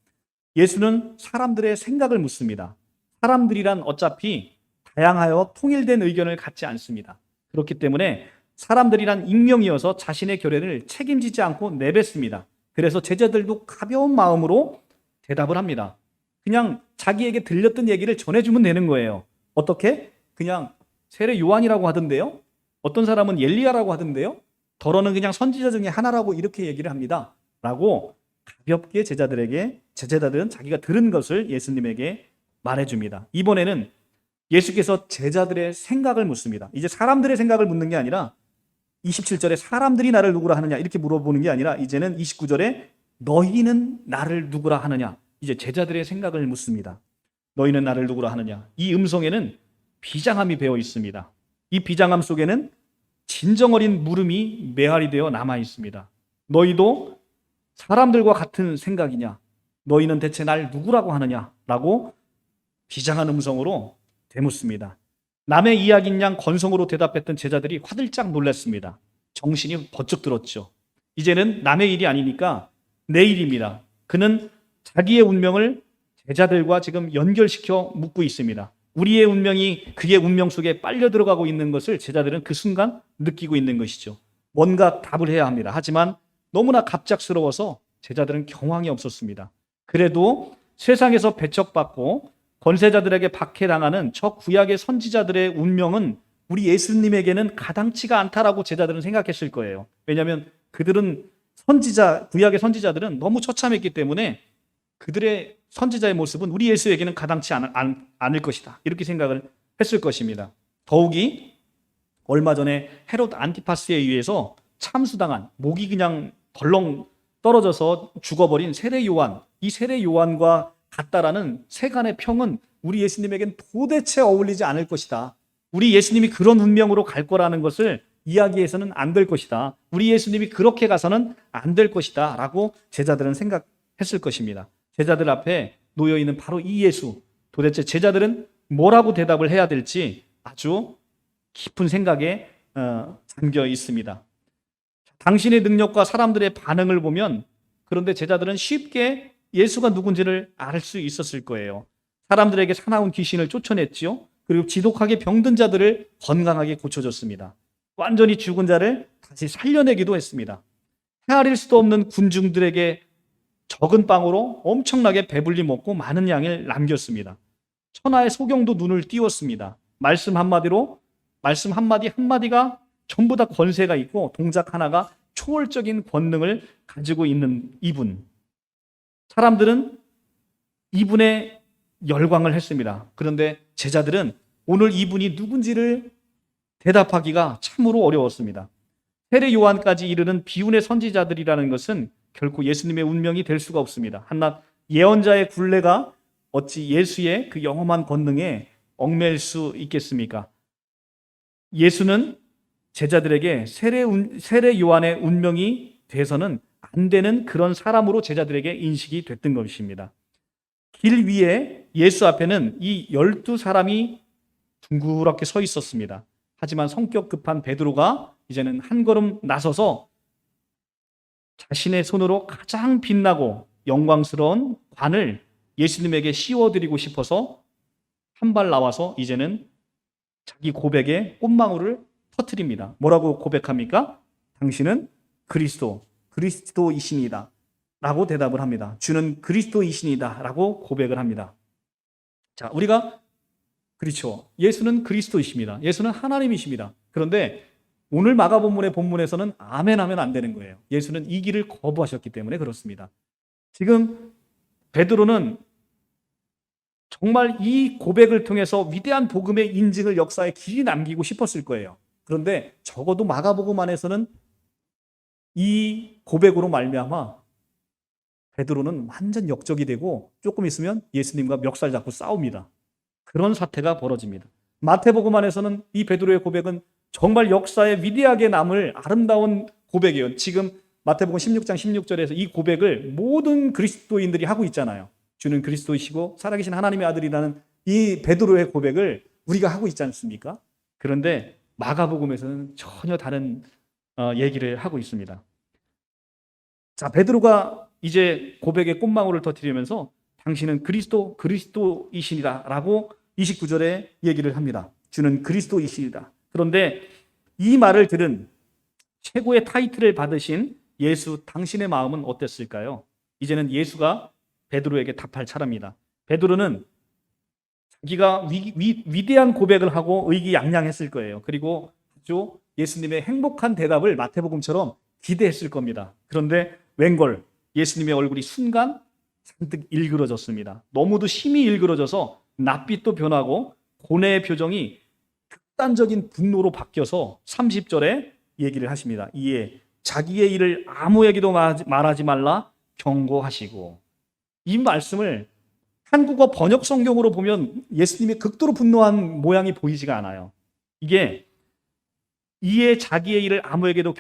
예수는 사람들의 생각을 묻습니다. 사람들이란 어차피 다양하여 통일된 의견을 갖지 않습니다. 그렇기 때문에 사람들이란 익명이어서 자신의 결례를 책임지지 않고 내뱉습니다. 그래서 제자들도 가벼운 마음으로 대답을 합니다. 그냥 자기에게 들렸던 얘기를 전해주면 되는 거예요. 어떻게? 그냥 세례 요한이라고 하던데요. 어떤 사람은 엘리야라고 하던데요. 더러는 그냥 선지자 중에 하나라고 이렇게 얘기를 합니다. 라고 가볍게 제자들은 자기가 들은 것을 예수님에게 말해줍니다. 이번에는 예수께서 제자들의 생각을 묻습니다. 이제 사람들의 생각을 묻는 게 아니라 27절에 사람들이 나를 누구라 하느냐 이렇게 물어보는 게 아니라 이제는 29절에 너희는 나를 누구라 하느냐, 이제 제자들의 생각을 묻습니다. 너희는 나를 누구라 하느냐. 이 음성에는 비장함이 배어 있습니다. 이 비장함 속에는 진정 어린 물음이 메아리 되어 남아 있습니다. 너희도 사람들과 같은 생각이냐? 너희는 대체 날 누구라고 하느냐? 라고 비장한 음성으로 되묻습니다. 남의 이야기인 양 건성으로 대답했던 제자들이 화들짝 놀랐습니다. 정신이 번쩍 들었죠. 이제는 남의 일이 아니니까 내 일입니다. 그는 자기의 운명을 제자들과 지금 연결시켜 묻고 있습니다. 우리의 운명이 그의 운명 속에 빨려 들어가고 있는 것을 제자들은 그 순간 느끼고 있는 것이죠. 뭔가 답을 해야 합니다. 하지만 너무나 갑작스러워서 제자들은 경황이 없었습니다. 그래도 세상에서 배척받고 권세자들에게 박해당하는 저 구약의 선지자들의 운명은 우리 예수님에게는 가당치가 않다라고 제자들은 생각했을 거예요. 왜냐하면 그들은 구약의 선지자들은 너무 처참했기 때문에 그들의 선지자의 모습은 우리 예수에게는 가당치 않을 것이다, 이렇게 생각을 했을 것입니다. 더욱이 얼마 전에 헤롯 안티파스에 의해서 참수당한, 목이 그냥 덜렁 떨어져서 죽어버린 세례 요한, 이 세례 요한과 같다라는 세간의 평은 우리 예수님에겐 도대체 어울리지 않을 것이다. 우리 예수님이 그런 운명으로 갈 거라는 것을 이야기해서는 안 될 것이다. 우리 예수님이 그렇게 가서는 안 될 것이다 라고 제자들은 생각했을 것입니다. 제자들 앞에 놓여있는 바로 이 예수, 도대체 제자들은 뭐라고 대답을 해야 될지 아주 깊은 생각에 잠겨 있습니다. 당신의 능력과 사람들의 반응을 보면 그런데 제자들은 쉽게 예수가 누군지를 알 수 있었을 거예요. 사람들에게 사나운 귀신을 쫓아냈지요. 그리고 지독하게 병든 자들을 건강하게 고쳐줬습니다. 완전히 죽은 자를 다시 살려내기도 했습니다. 헤아릴 수도 없는 군중들에게 적은 빵으로 엄청나게 배불리 먹고 많은 양을 남겼습니다. 천하의 소경도 눈을 띄웠습니다. 말씀 한마디 한마디가 전부 다 권세가 있고 동작 하나가 초월적인 권능을 가지고 있는 이분. 사람들은 이분의 열광을 했습니다. 그런데 제자들은 오늘 이분이 누군지를 대답하기가 참으로 어려웠습니다. 세례 요한까지 이르는 비운의 선지자들이라는 것은 결코 예수님의 운명이 될 수가 없습니다. 한낱 예언자의 굴레가 어찌 예수의 그 영험한 권능에 얽매일 수 있겠습니까? 예수는 제자들에게 세례 요한의 운명이 돼서는 안 되는 그런 사람으로 제자들에게 인식이 됐던 것입니다. 길 위에 예수 앞에는 이 12사람이 둥그렇게 서 있었습니다. 하지만 성격 급한 베드로가 이제는 한 걸음 나서서 자신의 손으로 가장 빛나고 영광스러운 관을 예수님에게 씌워드리고 싶어서 한 발 나와서 이제는 자기 고백에 꽃망울을 터뜨립니다. 뭐라고 고백합니까? 당신은 그리스도이십니다. 라고 대답을 합니다. 주는 그리스도이십니다. 라고 고백을 합니다. 자, 우리가 그렇죠. 예수는 그리스도이십니다. 예수는 하나님이십니다. 그런데 오늘 마가복음의 본문에서는 아멘 하면 안 되는 거예요. 예수는 이 길을 거부하셨기 때문에 그렇습니다. 지금 베드로는 정말 이 고백을 통해서 위대한 복음의 인증을 역사에 길이 남기고 싶었을 거예요. 그런데 적어도 마가복음 안에서는 이 고백으로 말미암아 베드로는 완전 역적이 되고 조금 있으면 예수님과 멱살 잡고 싸웁니다. 그런 사태가 벌어집니다. 마태복음 안에서는 이 베드로의 고백은 정말 역사에 위대하게 남을 아름다운 고백이에요. 지금 마태복음 16장 16절에서 이 고백을 모든 그리스도인들이 하고 있잖아요. 주는 그리스도이시고 살아계신 하나님의 아들이라는 이 베드로의 고백을 우리가 하고 있지 않습니까? 그런데 마가복음에서는 전혀 다른 얘기를 하고 있습니다. 자, 베드로가 이제 고백의 꽃망울을 터뜨리면서 당신은 그리스도이시니라 라고 29절에 얘기를 합니다. 주는 그리스도이시니라. 그런데 이 말을 들은 최고의 타이틀을 받으신 예수 당신의 마음은 어땠을까요? 이제는 예수가 베드로에게 답할 차례입니다. 베드로는 자기가 위대한 고백을 하고 의기양양했을 거예요. 그리고 아주 예수님의 행복한 대답을 마태복음처럼 기대했을 겁니다. 그런데 웬걸 예수님의 얼굴이 순간 잔뜩 일그러졌습니다. 너무도 심히 일그러져서 낯빛도 변하고 고뇌의 표정이 극단적인 분노로 바뀌어서 30절에 얘기를 하십니다. 이에 자기의 일을 아무에게도 말하지 말라 경고하시고, 이 말씀을 한국어 번역 성경으로 보면 예수님이 극도로 분노한 모양이 보이지가 않아요. 이게 이에 자기의 일을 아무에게도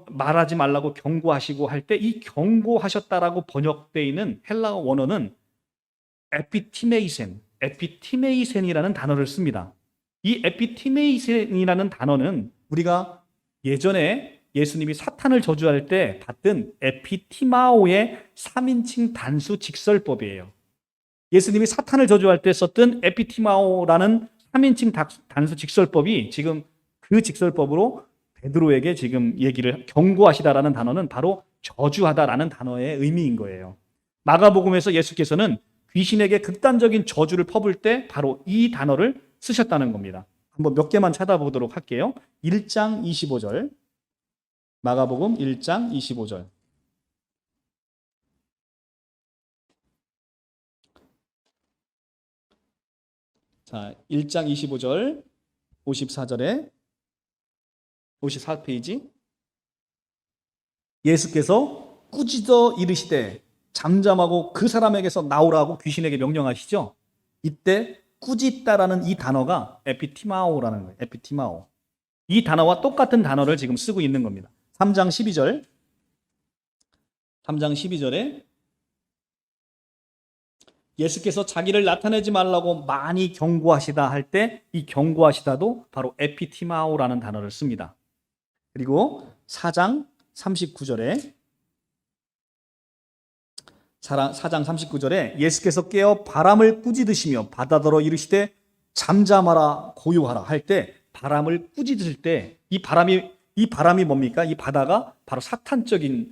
말하지 말라고 경고하시고 할 때 이 경고하셨다라고 번역되어 있는 헬라어 원어는 에피티메이센이라는 단어를 씁니다. 이 에피티메이센이라는 단어는 우리가 예전에 예수님이 사탄을 저주할 때 봤던 에피티마오의 3인칭 단수 직설법이에요. 예수님이 사탄을 저주할 때 썼던 에피티마오라는 3인칭 단수 직설법이 지금 그 직설법으로 베드로에게 지금 얘기를 경고하시다라는 단어는 바로 저주하다라는 단어의 의미인 거예요. 마가복음에서 예수께서는 귀신에게 극단적인 저주를 퍼붓을 때 바로 이 단어를 쓰셨다는 겁니다. 한번 몇 개만 찾아보도록 할게요. 1장 25절. 마가복음 1장 25절. 자, 1장 25절 54절에 54페이지. 예수께서 꾸짖어 이르시되 잠잠하고 그 사람에게서 나오라고 귀신에게 명령하시죠. 이때 꾸짖다라는 이 단어가 에피티마오라는 거예요. 에피티마오. 이 단어와 똑같은 단어를 지금 쓰고 있는 겁니다. 3장 12절. 3장 12절에 예수께서 자기를 나타내지 말라고 많이 경고하시다 할 때 이 경고하시다도 바로 에피티마오라는 단어를 씁니다. 그리고 4장 39절에 4장 39절에 예수께서 깨어 바람을 꾸짖으시며 바다더러 이르시되 잠잠하라 고요하라 할 때 바람을 꾸짖을 때 이 바람이 뭡니까? 이 바다가 바로 사탄을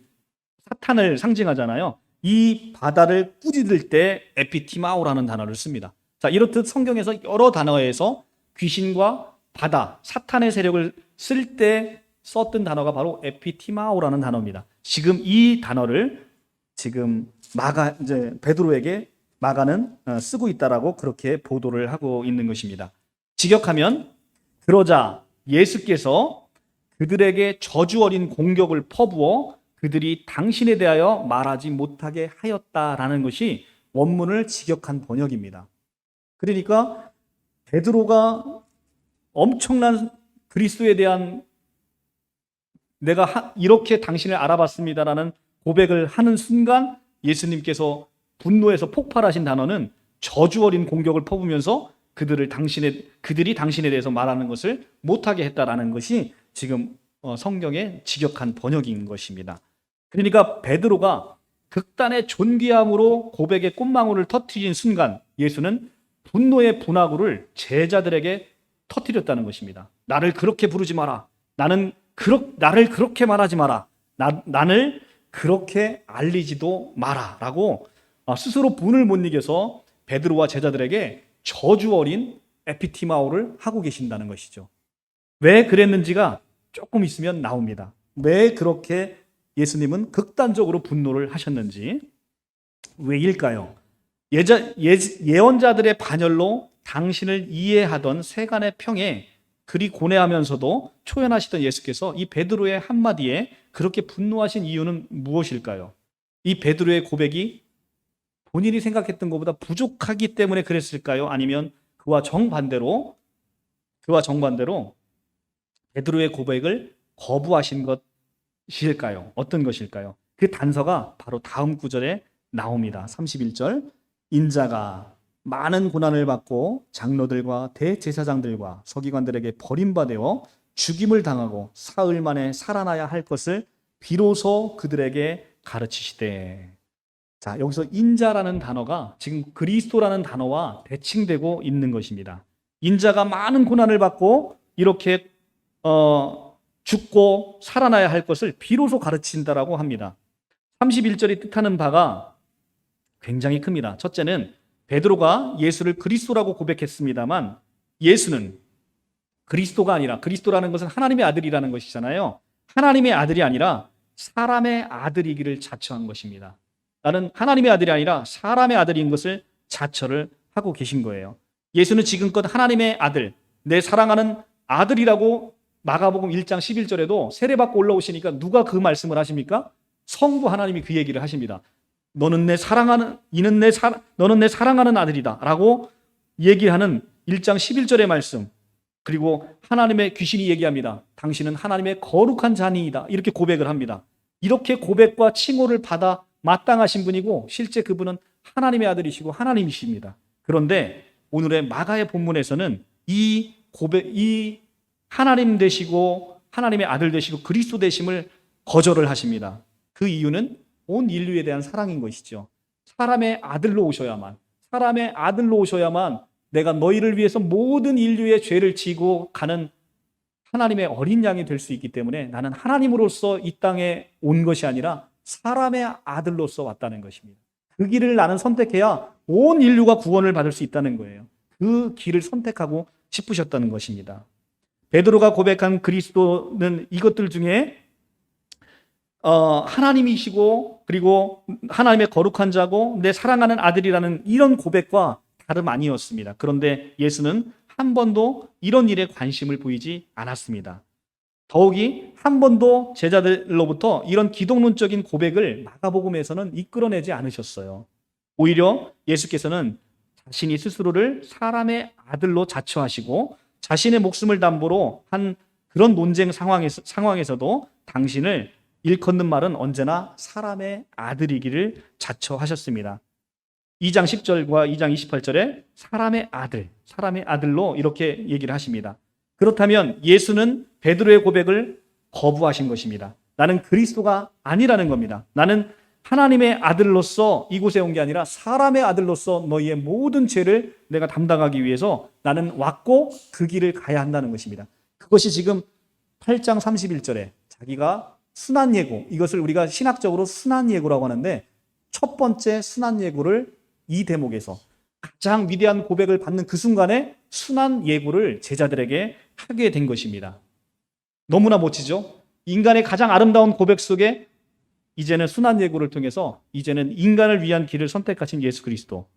상징하잖아요. 이 바다를 꾸짖을 때 에피티마오라는 단어를 씁니다. 자, 이렇듯 성경에서 여러 단어에서 귀신과 바다, 사탄의 세력을 쓸 때 썼던 단어가 바로 에피티마오라는 단어입니다. 지금 이 단어를 지금 베드로에게 마가는 쓰고 있다라고 그렇게 보도를 하고 있는 것입니다. 직역하면 그러자 예수께서 그들에게 저주 어린 공격을 퍼부어 그들이 당신에 대하여 말하지 못하게 하였다라는 것이 원문을 직역한 번역입니다. 그러니까 베드로가 엄청난 그리스도에 대한 내가 이렇게 당신을 알아봤습니다라는 고백을 하는 순간 예수님께서 분노해서 폭발하신 단어는 저주 어린 공격을 퍼부면서 그들이 당신에 대해서 말하는 것을 못하게 했다라는 것이 지금 성경의 직역한 번역인 것입니다. 그러니까 베드로가 극단의 존귀함으로 고백의 꽃망울을 터뜨린 순간 예수는 분노의 분화구를 제자들에게 터뜨렸다는 것입니다. 나를 그렇게 부르지 마라. 나를 그렇게 말하지 마라. 나를 그렇게 알리지도 마라 라고 스스로 분을 못 이겨서 베드로와 제자들에게 저주 어린 에피티마오를 하고 계신다는 것이죠. 왜 그랬는지가 조금 있으면 나옵니다. 왜 그렇게 예수님은 극단적으로 분노를 하셨는지. 왜일까요? 예언자들의 반열로 당신을 이해하던 세간의 평에 그리 고뇌하면서도 초연하시던 예수께서 이 베드로의 한마디에 그렇게 분노하신 이유는 무엇일까요? 이 베드로의 고백이 본인이 생각했던 것보다 부족하기 때문에 그랬을까요? 아니면 그와 정반대로 베드로의 고백을 거부하신 것일까요? 어떤 것일까요? 그 단서가 바로 다음 구절에 나옵니다. 31절 인자가 많은 고난을 받고 장로들과 대제사장들과 서기관들에게 버림받아 죽임을 당하고 사흘 만에 살아나야 할 것을 비로소 그들에게 가르치시되. 자, 여기서 인자라는 단어가 지금 그리스도라는 단어와 대칭되고 있는 것입니다. 인자가 많은 고난을 받고 이렇게 죽고 살아나야 할 것을 비로소 가르친다라고 합니다. 31절이 뜻하는 바가 굉장히 큽니다. 첫째는 베드로가 예수를 그리스도라고 고백했습니다만 예수는 그리스도가 아니라, 그리스도라는 것은 하나님의 아들이라는 것이잖아요. 하나님의 아들이 아니라 사람의 아들이기를 자처한 것입니다. 나는 하나님의 아들이 아니라 사람의 아들인 것을 자처를 하고 계신 거예요. 예수는 지금껏 하나님의 아들, 내 사랑하는 아들이라고 마가복음 1장 11절에도 세례받고 올라오시니까 누가 그 말씀을 하십니까? 성부 하나님이 그 얘기를 하십니다. 너는 내 사랑하는 아들이다 라고 얘기하는 1장 11절의 말씀. 그리고 하나님의 귀신이 얘기합니다. 당신은 하나님의 거룩한 자니이다. 이렇게 고백을 합니다. 이렇게 고백과 칭호를 받아 마땅하신 분이고 실제 그분은 하나님의 아들이시고 하나님이십니다. 그런데 오늘의 마가의 본문에서는 이 하나님 되시고 하나님의 아들 되시고 그리스도 되심을 거절을 하십니다. 그 이유는 온 인류에 대한 사랑인 것이죠. 사람의 아들로 오셔야만 내가 너희를 위해서 모든 인류의 죄를 지고 가는 하나님의 어린 양이 될 수 있기 때문에 나는 하나님으로서 이 땅에 온 것이 아니라 사람의 아들로서 왔다는 것입니다. 그 길을 나는 선택해야 온 인류가 구원을 받을 수 있다는 거예요. 그 길을 선택하고 싶으셨다는 것입니다. 베드로가 고백한 그리스도는 이것들 중에 하나님이시고 그리고 하나님의 거룩한 자고 내 사랑하는 아들이라는 이런 고백과 다름 아니었습니다. 그런데 예수는 한 번도 이런 일에 관심을 보이지 않았습니다. 더욱이 한 번도 제자들로부터 이런 기독론적인 고백을 마가복음에서는 이끌어내지 않으셨어요. 오히려 예수께서는 자신이 스스로를 사람의 아들로 자처하시고 자신의 목숨을 담보로 한 그런 논쟁 상황에서도 당신을 일컫는 말은 언제나 사람의 아들이기를 자처하셨습니다. 2장 10절과 2장 28절에 사람의 아들로 이렇게 얘기를 하십니다. 그렇다면 예수는 베드로의 고백을 거부하신 것입니다. 나는 그리스도가 아니라는 겁니다. 나는 하나님의 아들로서 이곳에 온 게 아니라 사람의 아들로서 너희의 모든 죄를 내가 담당하기 위해서 나는 왔고 그 길을 가야 한다는 것입니다. 그것이 지금 8장 31절에 자기가 순환예고, 이것을 우리가 신학적으로 순환예고라고 하는데 첫 번째 순환예고를 이 대목에서 가장 위대한 고백을 받는 그 순간에 순환예고를 제자들에게 하게 된 것입니다. 너무나 멋지죠? 인간의 가장 아름다운 고백 속에 이제는 순환예고를 통해서 이제는 인간을 위한 길을 선택하신 예수 그리스도.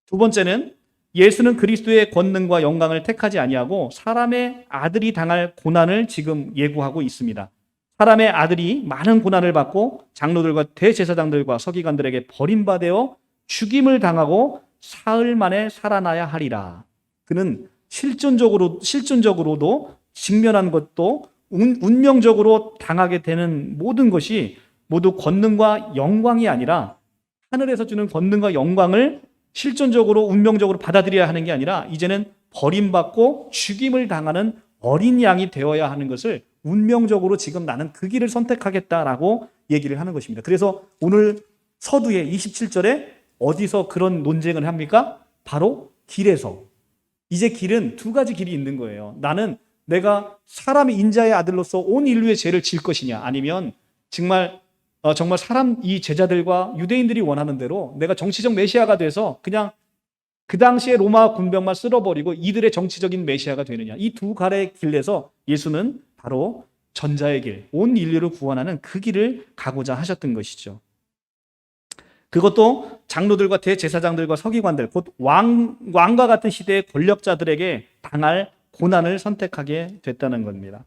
두 번째는 예수는 그리스도의 권능과 영광을 택하지 아니하고 사람의 아들이 당할 고난을 지금 예고하고 있습니다. 사람의 아들이 많은 고난을 받고 장로들과 대제사장들과 서기관들에게 버림받아 죽임을 당하고 사흘 만에 살아나야 하리라. 그는 실존적으로도 직면한 것도 운명적으로 당하게 되는 모든 것이 모두 권능과 영광이 아니라 하늘에서 주는 권능과 영광을 실존적으로 운명적으로 받아들여야 하는 게 아니라 이제는 버림받고 죽임을 당하는 어린 양이 되어야 하는 것을 운명적으로 지금 나는 그 길을 선택하겠다라고 얘기를 하는 것입니다. 그래서 오늘 서두에 27절에 어디서 그런 논쟁을 합니까? 바로 길에서. 이제 길은 두 가지 길이 있는 거예요. 나는 내가 사람의 인자의 아들로서 온 인류의 죄를 질 것이냐, 아니면 정말 이 제자들과 유대인들이 원하는 대로 내가 정치적 메시아가 돼서 그냥 그 당시에 로마 군병만 쓸어버리고 이들의 정치적인 메시아가 되느냐. 이 두 갈의 길에서 예수는 바로 전자의 길, 온 인류를 구원하는 그 길을 가고자 하셨던 것이죠. 그것도 장로들과 대제사장들과 서기관들, 곧 왕과 같은 시대의 권력자들에게 당할 고난을 선택하게 됐다는 겁니다.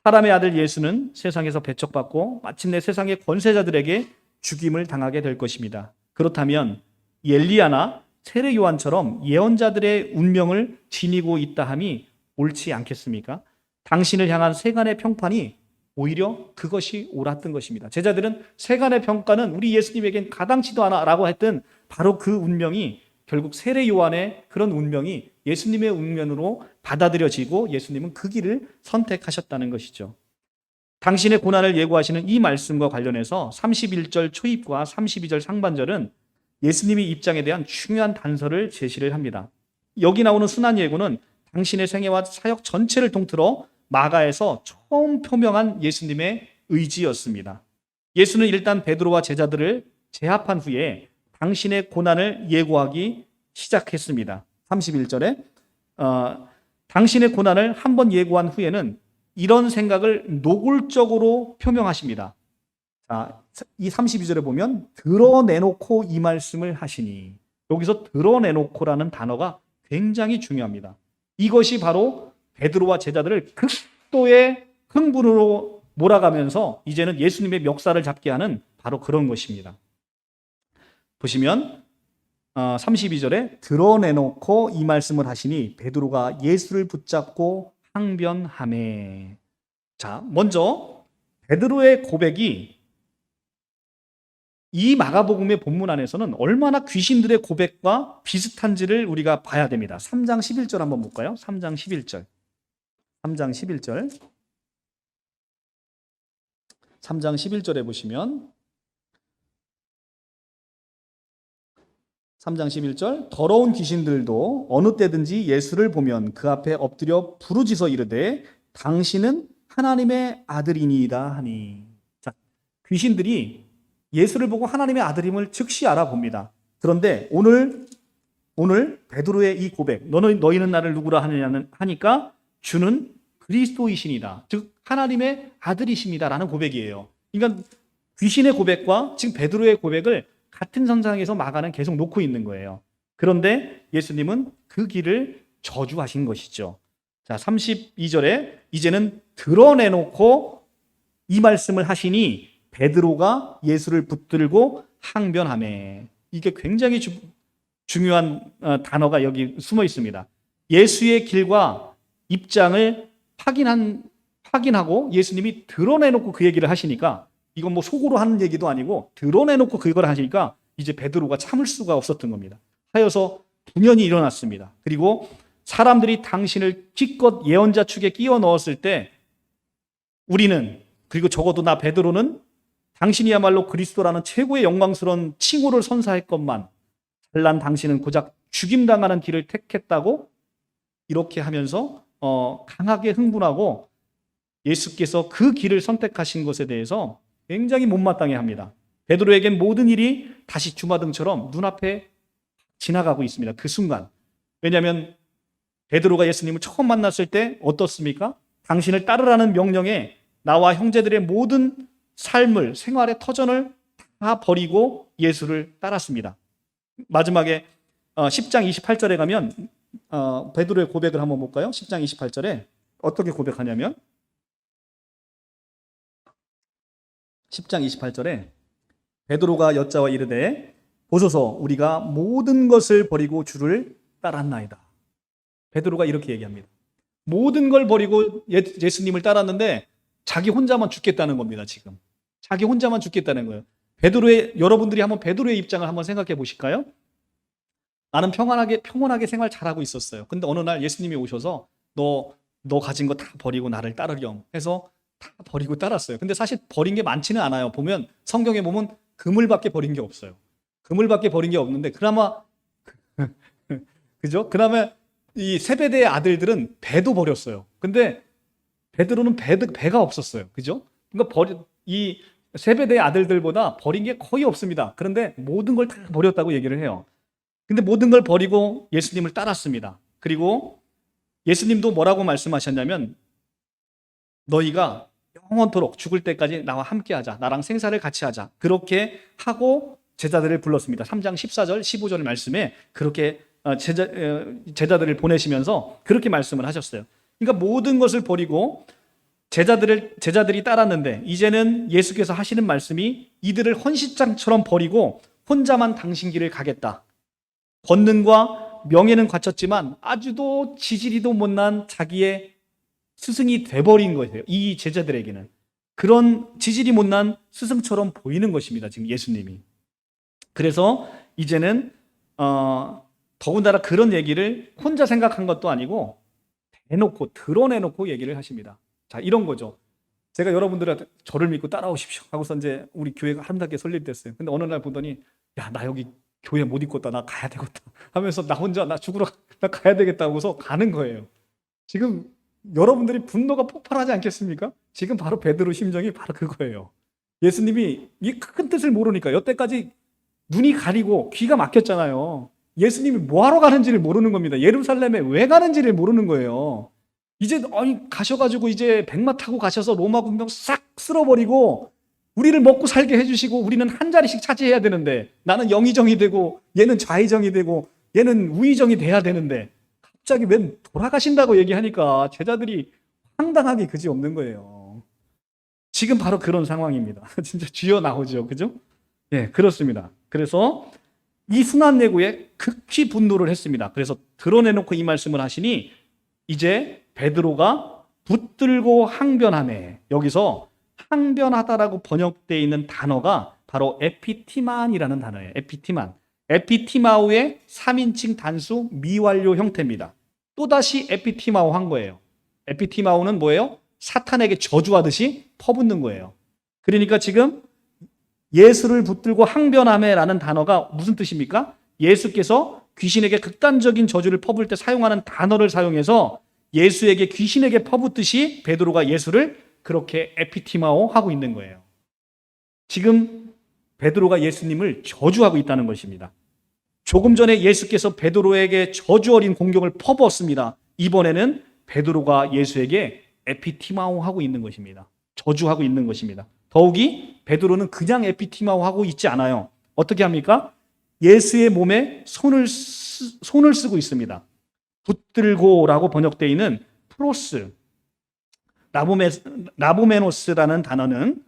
사람의 아들 예수는 세상에서 배척받고 마침내 세상의 권세자들에게 죽임을 당하게 될 것입니다. 그렇다면 엘리야나 세례 요한처럼 예언자들의 운명을 지니고 있다 함이 옳지 않겠습니까? 당신을 향한 세간의 평판이 오히려 그것이 옳았던 것입니다. 제자들은 세간의 평가는 우리 예수님에겐 가당치도 않아라고 했던 바로 그 운명이 결국 세례 요한의 그런 운명이 예수님의 운명으로 받아들여지고 예수님은 그 길을 선택하셨다는 것이죠. 당신의 고난을 예고하시는 이 말씀과 관련해서 31절 초입과 32절 상반절은 예수님의 입장에 대한 중요한 단서를 제시를 합니다. 여기 나오는 순환 예고는 당신의 생애와 사역 전체를 통틀어 마가에서 처음 표명한 예수님의 의지였습니다. 예수는 일단 베드로와 제자들을 제압한 후에 당신의 고난을 예고하기 시작했습니다. 31절에 당신의 고난을 한번 예고한 후에는 이런 생각을 노골적으로 표명하십니다. 자, 이 32절에 보면 드러내놓고 이 말씀을 하시니, 여기서 드러내놓고라는 단어가 굉장히 중요합니다. 이것이 바로 베드로와 제자들을 극도의 흥분으로 몰아가면서 이제는 예수님의 멱살을 잡게 하는 바로 그런 것입니다. 보시면 32절에 드러내놓고 이 말씀을 하시니 베드로가 예수를 붙잡고 항변하매. 자, 먼저 베드로의 고백이 이 마가복음의 본문 안에서는 얼마나 귀신들의 고백과 비슷한지를 우리가 봐야 됩니다. 3장 11절 한번 볼까요? 3장 11절. 3장 11절. 3장 11절에 보시면 3장 11절 더러운 귀신들도 어느 때든지 예수를 보면 그 앞에 엎드려 부르짖어 이르되 당신은 하나님의 아들이니이다 하니. 자, 귀신들이 예수를 보고 하나님의 아들임을 즉시 알아봅니다. 그런데 오늘 베드로의 이 고백, 너희는 나를 누구라 하느냐는 하니까 주는 그리스도이시니다. 즉 하나님의 아들이십니다라는 고백이에요. 그러니까 귀신의 고백과 지금 베드로의 고백을 같은 선상에서 마가는 계속 놓고 있는 거예요. 그런데 예수님은 그 길을 저주하신 것이죠. 자, 32절에 이제는 드러내놓고 이 말씀을 하시니 베드로가 예수를 붙들고 항변하매. 이게 굉장히 중요한 단어가 여기 숨어 있습니다. 예수의 길과 입장을 확인하고 예수님이 드러내놓고 그 얘기를 하시니까, 이건 뭐 속으로 하는 얘기도 아니고 드러내놓고 그걸 하시니까 이제 베드로가 참을 수가 없었던 겁니다. 하여서 분연이 일어났습니다. 그리고 사람들이 당신을 기껏 예언자 축에 끼워 넣었을 때 우리는, 그리고 적어도 나 베드로는 당신이야말로 그리스도라는 최고의 영광스러운 칭호를 선사했건만 잘난 당신은 고작 죽임당하는 길을 택했다고 이렇게 하면서 강하게 흥분하고 예수께서 그 길을 선택하신 것에 대해서 굉장히 못마땅해 합니다. 베드로에겐 모든 일이 다시 주마등처럼 눈앞에 지나가고 있습니다. 그 순간. 왜냐하면 베드로가 예수님을 처음 만났을 때 어떻습니까? 당신을 따르라는 명령에 나와 형제들의 모든 삶을, 생활의 터전을 다 버리고 예수를 따랐습니다. 마지막에 10장 28절에 가면 베드로의 고백을 한번 볼까요? 10장 28절에 어떻게 고백하냐면 10장 28절에 베드로가 여짜와 이르되 보소서 우리가 모든 것을 버리고 주를 따랐나이다. 베드로가 이렇게 얘기합니다. 모든 걸 버리고 예수님을 따랐는데 자기 혼자만 죽겠다는 겁니다. 지금 자기 혼자만 죽겠다는 거예요. 여러분들이 한번 베드로의 입장을 한번 생각해 보실까요? 나는 평온하게 생활 잘하고 있었어요. 근데 어느 날 예수님이 오셔서 너 가진 거 다 버리고 나를 따르렴 해서 다 버리고 따랐어요. 근데 사실 버린 게 많지는 않아요. 보면 성경에 보면 그물밖에 버린 게 없어요. 그물밖에 버린 게 없는데 그나마 그죠? 그나마 이 세베대의 아들들은 배도 버렸어요. 근데 베드로는 배가 없었어요. 그죠? 그러니까 이 세베대의 아들들보다 버린 게 거의 없습니다. 그런데 모든 걸 다 버렸다고 얘기를 해요. 근데 모든 걸 버리고 예수님을 따랐습니다. 그리고 예수님도 뭐라고 말씀하셨냐면 너희가 영원토록 죽을 때까지 나와 함께 하자. 나랑 생사를 같이 하자. 그렇게 하고 제자들을 불렀습니다. 3장 14절 15절 말씀에 그렇게 제자들을 보내시면서 그렇게 말씀을 하셨어요. 그러니까 모든 것을 버리고 제자들이 따랐는데 이제는 예수께서 하시는 말씀이 이들을 헌신장처럼 버리고 혼자만 당신 길을 가겠다. 권능과 명예는 갖췄지만 아주도 지지리도 못난 자기의 스승이 돼버린 거예요. 이 제자들에게는 그런 지질이 못난 스승처럼 보이는 것입니다. 지금 예수님이. 그래서 이제는 더군다나 그런 얘기를 혼자 생각한 것도 아니고 대놓고 드러내놓고 얘기를 하십니다. 자, 이런 거죠. 제가 여러분들한테 저를 믿고 따라오십시오 하고서 이제 우리 교회가 아름답게 설립됐어요. 근데 어느 날 보더니 야, 나 여기 교회 못 있겠다. 나 가야 되겠다 하면서 나 혼자 나 죽으러 나 가야 되겠다 하고서 가는 거예요. 지금 여러분들이 분노가 폭발하지 않겠습니까? 지금 바로 베드로 심정이 바로 그거예요. 예수님이 이 큰 뜻을 모르니까 여태까지 눈이 가리고 귀가 막혔잖아요. 예수님이 뭐하러 가는지를 모르는 겁니다. 예루살렘에 왜 가는지를 모르는 거예요. 이제 가셔가지고 이제 백마 타고 가셔서 로마 군병 싹 쓸어버리고 우리를 먹고 살게 해주시고 우리는 한 자리씩 차지해야 되는데 나는 영의정이 되고 얘는 좌의정이 되고 얘는 우의정이 돼야 되는데 갑자기 웬 돌아가신다고 얘기하니까 제자들이 황당하게 그지없는 거예요. 지금 바로 그런 상황입니다. 진짜 쥐어 나오죠. 그죠? 예, 그렇습니다. 그래서 이 순환내구에 극히 분노를 했습니다. 그래서 드러내놓고 이 말씀을 하시니 이제 베드로가 붙들고 항변하네. 여기서 항변하다라고 번역되어 있는 단어가 바로 에피티만이라는 단어예요. 에피티만. 에피티마우의 3인칭 단수 미완료 형태입니다. 또다시 에피티마우 한 거예요. 에피티마우는 뭐예요? 사탄에게 저주하듯이 퍼붓는 거예요. 그러니까 지금 예수를 붙들고 항변하매라는 단어가 무슨 뜻입니까? 예수께서 귀신에게 극단적인 저주를 퍼붓을 때 사용하는 단어를 사용해서 예수에게 귀신에게 퍼붓듯이 베드로가 예수를 그렇게 에피티마오 하고 있는 거예요. 지금 베드로가 예수님을 저주하고 있다는 것입니다. 조금 전에 예수께서 베드로에게 저주 어린 공격을 퍼부었습니다. 이번에는 베드로가 예수에게 에피티마오 하고 있는 것입니다. 저주하고 있는 것입니다. 더욱이 베드로는 그냥 에피티마오 하고 있지 않아요. 어떻게 합니까? 예수의 몸에 손을 쓰고 있습니다. 붙들고라고 번역되어 있는 프로스, 라보메노스라는 단어는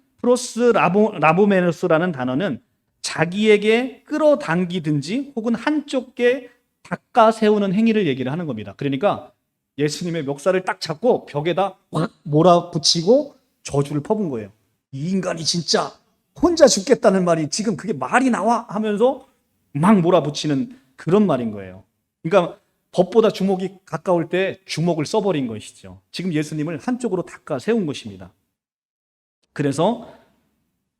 라보메노스라는 단어는 자기에게 끌어당기든지 혹은 한쪽에 닦아 세우는 행위를 얘기를 하는 겁니다. 그러니까 예수님의 멱살을 딱 잡고 벽에다 확 몰아붙이고 저주를 퍼본 거예요. 이 인간이 진짜 혼자 죽겠다는 말이 지금 그게 말이 나와 하면서 막 몰아붙이는 그런 말인 거예요. 그러니까 법보다 주먹이 가까울 때 주먹을 써버린 것이죠. 지금 예수님을 한쪽으로 닦아 세운 것입니다. 그래서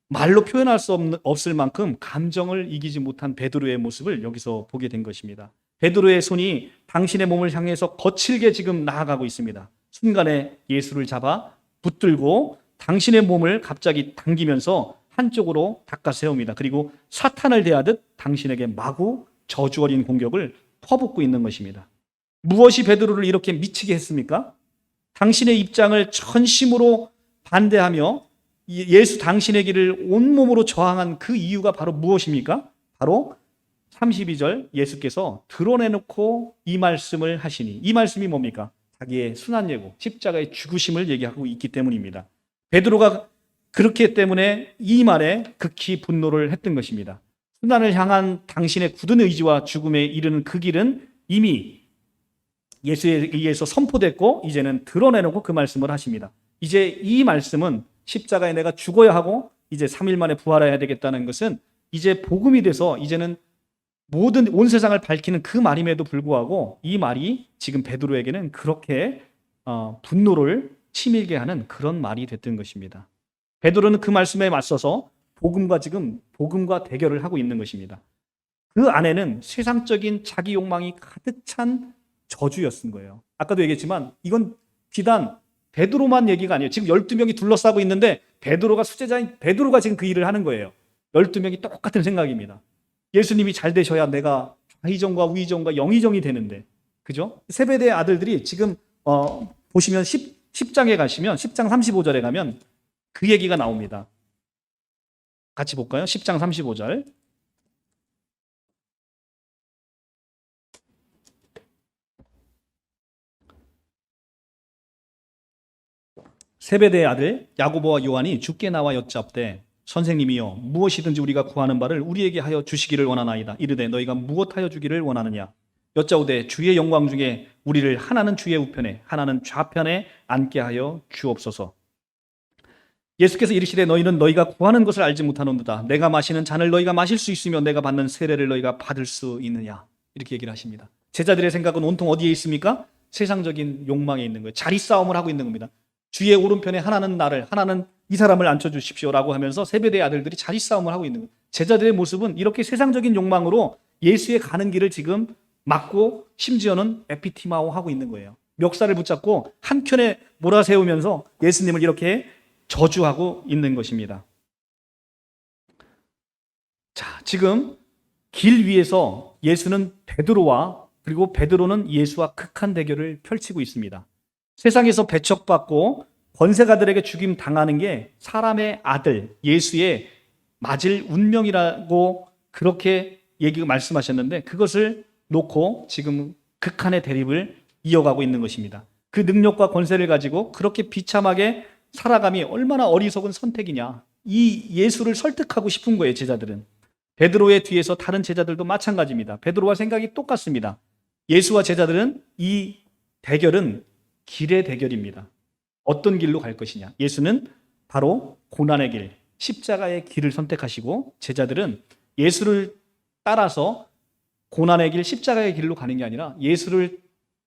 말로 표현할 수 없을 만큼 감정을 이기지 못한 베드로의 모습을 여기서 보게 된 것입니다. 베드로의 손이 당신의 몸을 향해서 거칠게 지금 나아가고 있습니다. 순간에 예수를 잡아 붙들고 당신의 몸을 갑자기 당기면서 한쪽으로 닦아 세웁니다. 그리고 사탄을 대하듯 당신에게 마구 저주 어린 공격을 퍼붓고 있는 것입니다. 무엇이 베드로를 이렇게 미치게 했습니까? 당신의 입장을 전심으로 반대하며 예수 당신의 길을 온몸으로 저항한 그 이유가 바로 무엇입니까? 바로 32절 예수께서 드러내놓고 이 말씀을 하시니, 이 말씀이 뭡니까? 자기의 순환 예고, 십자가의 죽으심을 얘기하고 있기 때문입니다. 베드로가 그렇기 때문에 이 말에 극히 분노를 했던 것입니다. 순환을 향한 당신의 굳은 의지와 죽음에 이르는 그 길은 이미 예수에 의해서 선포됐고 이제는 드러내놓고 그 말씀을 하십니다. 이제 이 말씀은 십자가에 내가 죽어야 하고 이제 3일 만에 부활해야 되겠다는 것은 이제 복음이 돼서 이제는 모든 온 세상을 밝히는 그 말임에도 불구하고 이 말이 지금 베드로에게는 그렇게 분노를 치밀게 하는 그런 말이 됐던 것입니다. 베드로는 그 말씀에 맞서서 복음과 대결을 하고 있는 것입니다. 그 안에는 세상적인 자기 욕망이 가득 찬 저주였던 거예요. 아까도 얘기했지만 이건 비단 베드로만 얘기가 아니에요. 지금 12명이 둘러싸고 있는데 베드로가 수제자인 베드로가 지금 그 일을 하는 거예요. 12명이 똑같은 생각입니다. 예수님이 잘 되셔야 내가 좌의정과 우의정과 영의정이 되는데, 그죠? 세베대의 아들들이 지금 보시면 10장에 가시면 10장 35절에 가면 그 얘기가 나옵니다. 같이 볼까요? 10장 35절. 세베대의 아들 야고보와 요한이 주께 나와 여쭙되 선생님이여 무엇이든지 우리가 구하는 바를 우리에게 하여 주시기를 원하나이다. 이르되 너희가 무엇하여 주기를 원하느냐. 여짜오되 주의 영광 중에 우리를 하나는 주의 우편에 하나는 좌편에 앉게 하여 주옵소서. 예수께서 이르시되 너희는 너희가 구하는 것을 알지 못하는도다. 내가 마시는 잔을 너희가 마실 수 있으며 내가 받는 세례를 너희가 받을 수 있느냐. 이렇게 얘기를 하십니다. 제자들의 생각은 온통 어디에 있습니까? 세상적인 욕망에 있는 거예요. 자리 싸움을 하고 있는 겁니다. 주의 오른편에 하나는 나를, 하나는 이 사람을 앉혀주십시오라고 하면서 세베대의 아들들이 자리 싸움을 하고 있는 거예요. 제자들의 모습은 이렇게 세상적인 욕망으로 예수의 가는 길을 지금 막고 심지어는 에피티마오 하고 있는 거예요. 멱살을 붙잡고 한켠에 몰아세우면서 예수님을 이렇게 저주하고 있는 것입니다. 자, 지금 길 위에서 예수는 베드로와 그리고 베드로는 예수와 극한 대결을 펼치고 있습니다. 세상에서 배척받고 권세가들에게 죽임 당하는 게 사람의 아들 예수의 맞을 운명이라고 그렇게 말씀하셨는데 그것을 놓고 지금 극한의 대립을 이어가고 있는 것입니다. 그 능력과 권세를 가지고 그렇게 비참하게 살아감이 얼마나 어리석은 선택이냐. 이 예수를 설득하고 싶은 거예요, 제자들은. 베드로의 뒤에서 다른 제자들도 마찬가지입니다. 베드로와 생각이 똑같습니다. 예수와 제자들은 이 대결은 길의 대결입니다. 어떤 길로 갈 것이냐. 예수는 바로 고난의 길, 십자가의 길을 선택하시고 제자들은 예수를 따라서 고난의 길, 십자가의 길로 가는 게 아니라 예수를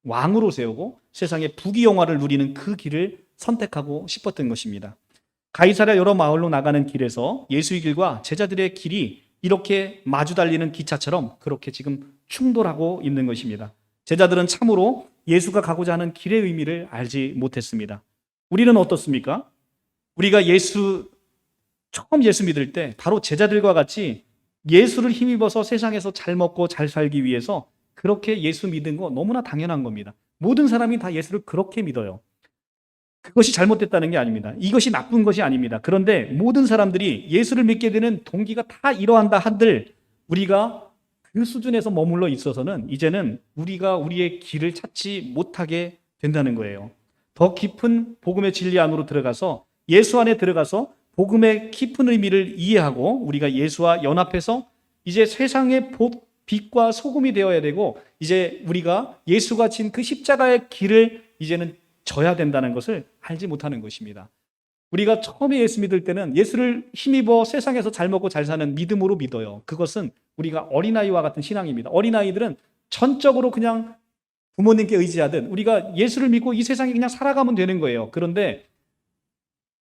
왕으로 세우고 세상의 부귀영화를 누리는 그 길을 선택하고 싶었던 것입니다. 가이사랴 여러 마을로 나가는 길에서 예수의 길과 제자들의 길이 이렇게 마주 달리는 기차처럼 그렇게 지금 충돌하고 있는 것입니다. 제자들은 참으로 예수가 가고자 하는 길의 의미를 알지 못했습니다. 우리는 어떻습니까? 우리가 처음 예수 믿을 때 바로 제자들과 같이 예수를 힘입어서 세상에서 잘 먹고 잘 살기 위해서 그렇게 예수 믿은 거 너무나 당연한 겁니다. 모든 사람이 다 예수를 그렇게 믿어요. 그것이 잘못됐다는 게 아닙니다. 이것이 나쁜 것이 아닙니다. 그런데 모든 사람들이 예수를 믿게 되는 동기가 다 이러한다 한들 우리가 그 수준에서 머물러 있어서는 이제는 우리가 우리의 길을 찾지 못하게 된다는 거예요. 더 깊은 복음의 진리 안으로 들어가서 예수 안에 들어가서 복음의 깊은 의미를 이해하고 우리가 예수와 연합해서 이제 세상의 빛과 소금이 되어야 되고 이제 우리가 예수가 진 그 십자가의 길을 이제는 져야 된다는 것을 알지 못하는 것입니다. 우리가 처음에 예수 믿을 때는 예수를 힘입어 세상에서 잘 먹고 잘 사는 믿음으로 믿어요. 그것은 우리가 어린아이와 같은 신앙입니다. 어린아이들은 전적으로 그냥 부모님께 의지하듯 우리가 예수를 믿고 이 세상에 그냥 살아가면 되는 거예요. 그런데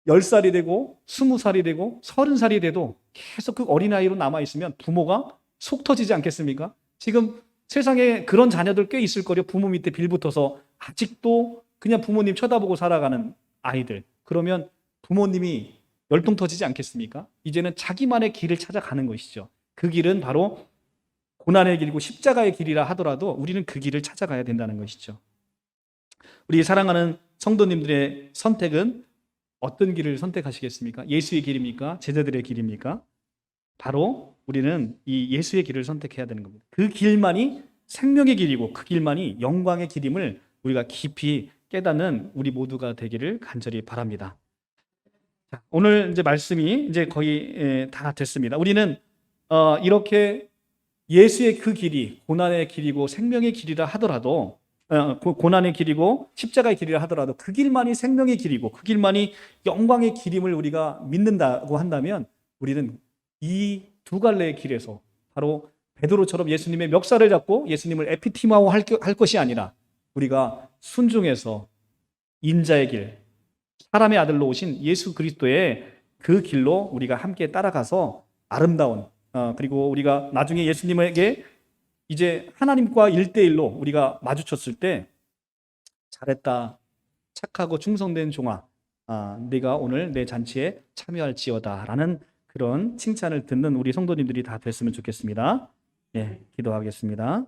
10살이 되고 20살이 되고 30살이 돼도 계속 그 어린아이로 남아있으면 부모가 속 터지지 않겠습니까? 지금 세상에 그런 자녀들 꽤 있을 거요. 부모 밑에 빌붙어서 아직도 그냥 부모님 쳐다보고 살아가는 아이들. 그러면 부모님이 열통 터지지 않겠습니까? 이제는 자기만의 길을 찾아가는 것이죠. 그 길은 바로 고난의 길이고 십자가의 길이라 하더라도 우리는 그 길을 찾아가야 된다는 것이죠. 우리 사랑하는 성도님들의 선택은 어떤 길을 선택하시겠습니까? 예수의 길입니까? 제자들의 길입니까? 바로 우리는 이 예수의 길을 선택해야 되는 겁니다. 그 길만이 생명의 길이고 그 길만이 영광의 길임을 우리가 깊이 깨닫는 우리 모두가 되기를 간절히 바랍니다. 자, 오늘 이제 말씀이 이제 거의 다 됐습니다. 우리는 이렇게 예수의 그 길이 고난의 길이고 생명의 길이라 하더라도 고난의 길이고 십자가의 길이라 하더라도 그 길만이 생명의 길이고 그 길만이 영광의 길임을 우리가 믿는다고 한다면 우리는 이 두 갈래의 길에서 바로 베드로처럼 예수님의 멱살을 잡고 예수님을 에피티마오 할 것이 아니라 우리가 순종해서 인자의 길, 사람의 아들로 오신 예수 그리스도의 그 길로 우리가 함께 따라가서 아름다운 그리고 우리가 나중에 예수님에게 이제 하나님과 1대1로 우리가 마주쳤을 때 잘했다, 착하고 충성된 종아, 네가 오늘 내 잔치에 참여할지어다 라는 그런 칭찬을 듣는 우리 성도님들이 다 됐으면 좋겠습니다. 예, 기도하겠습니다.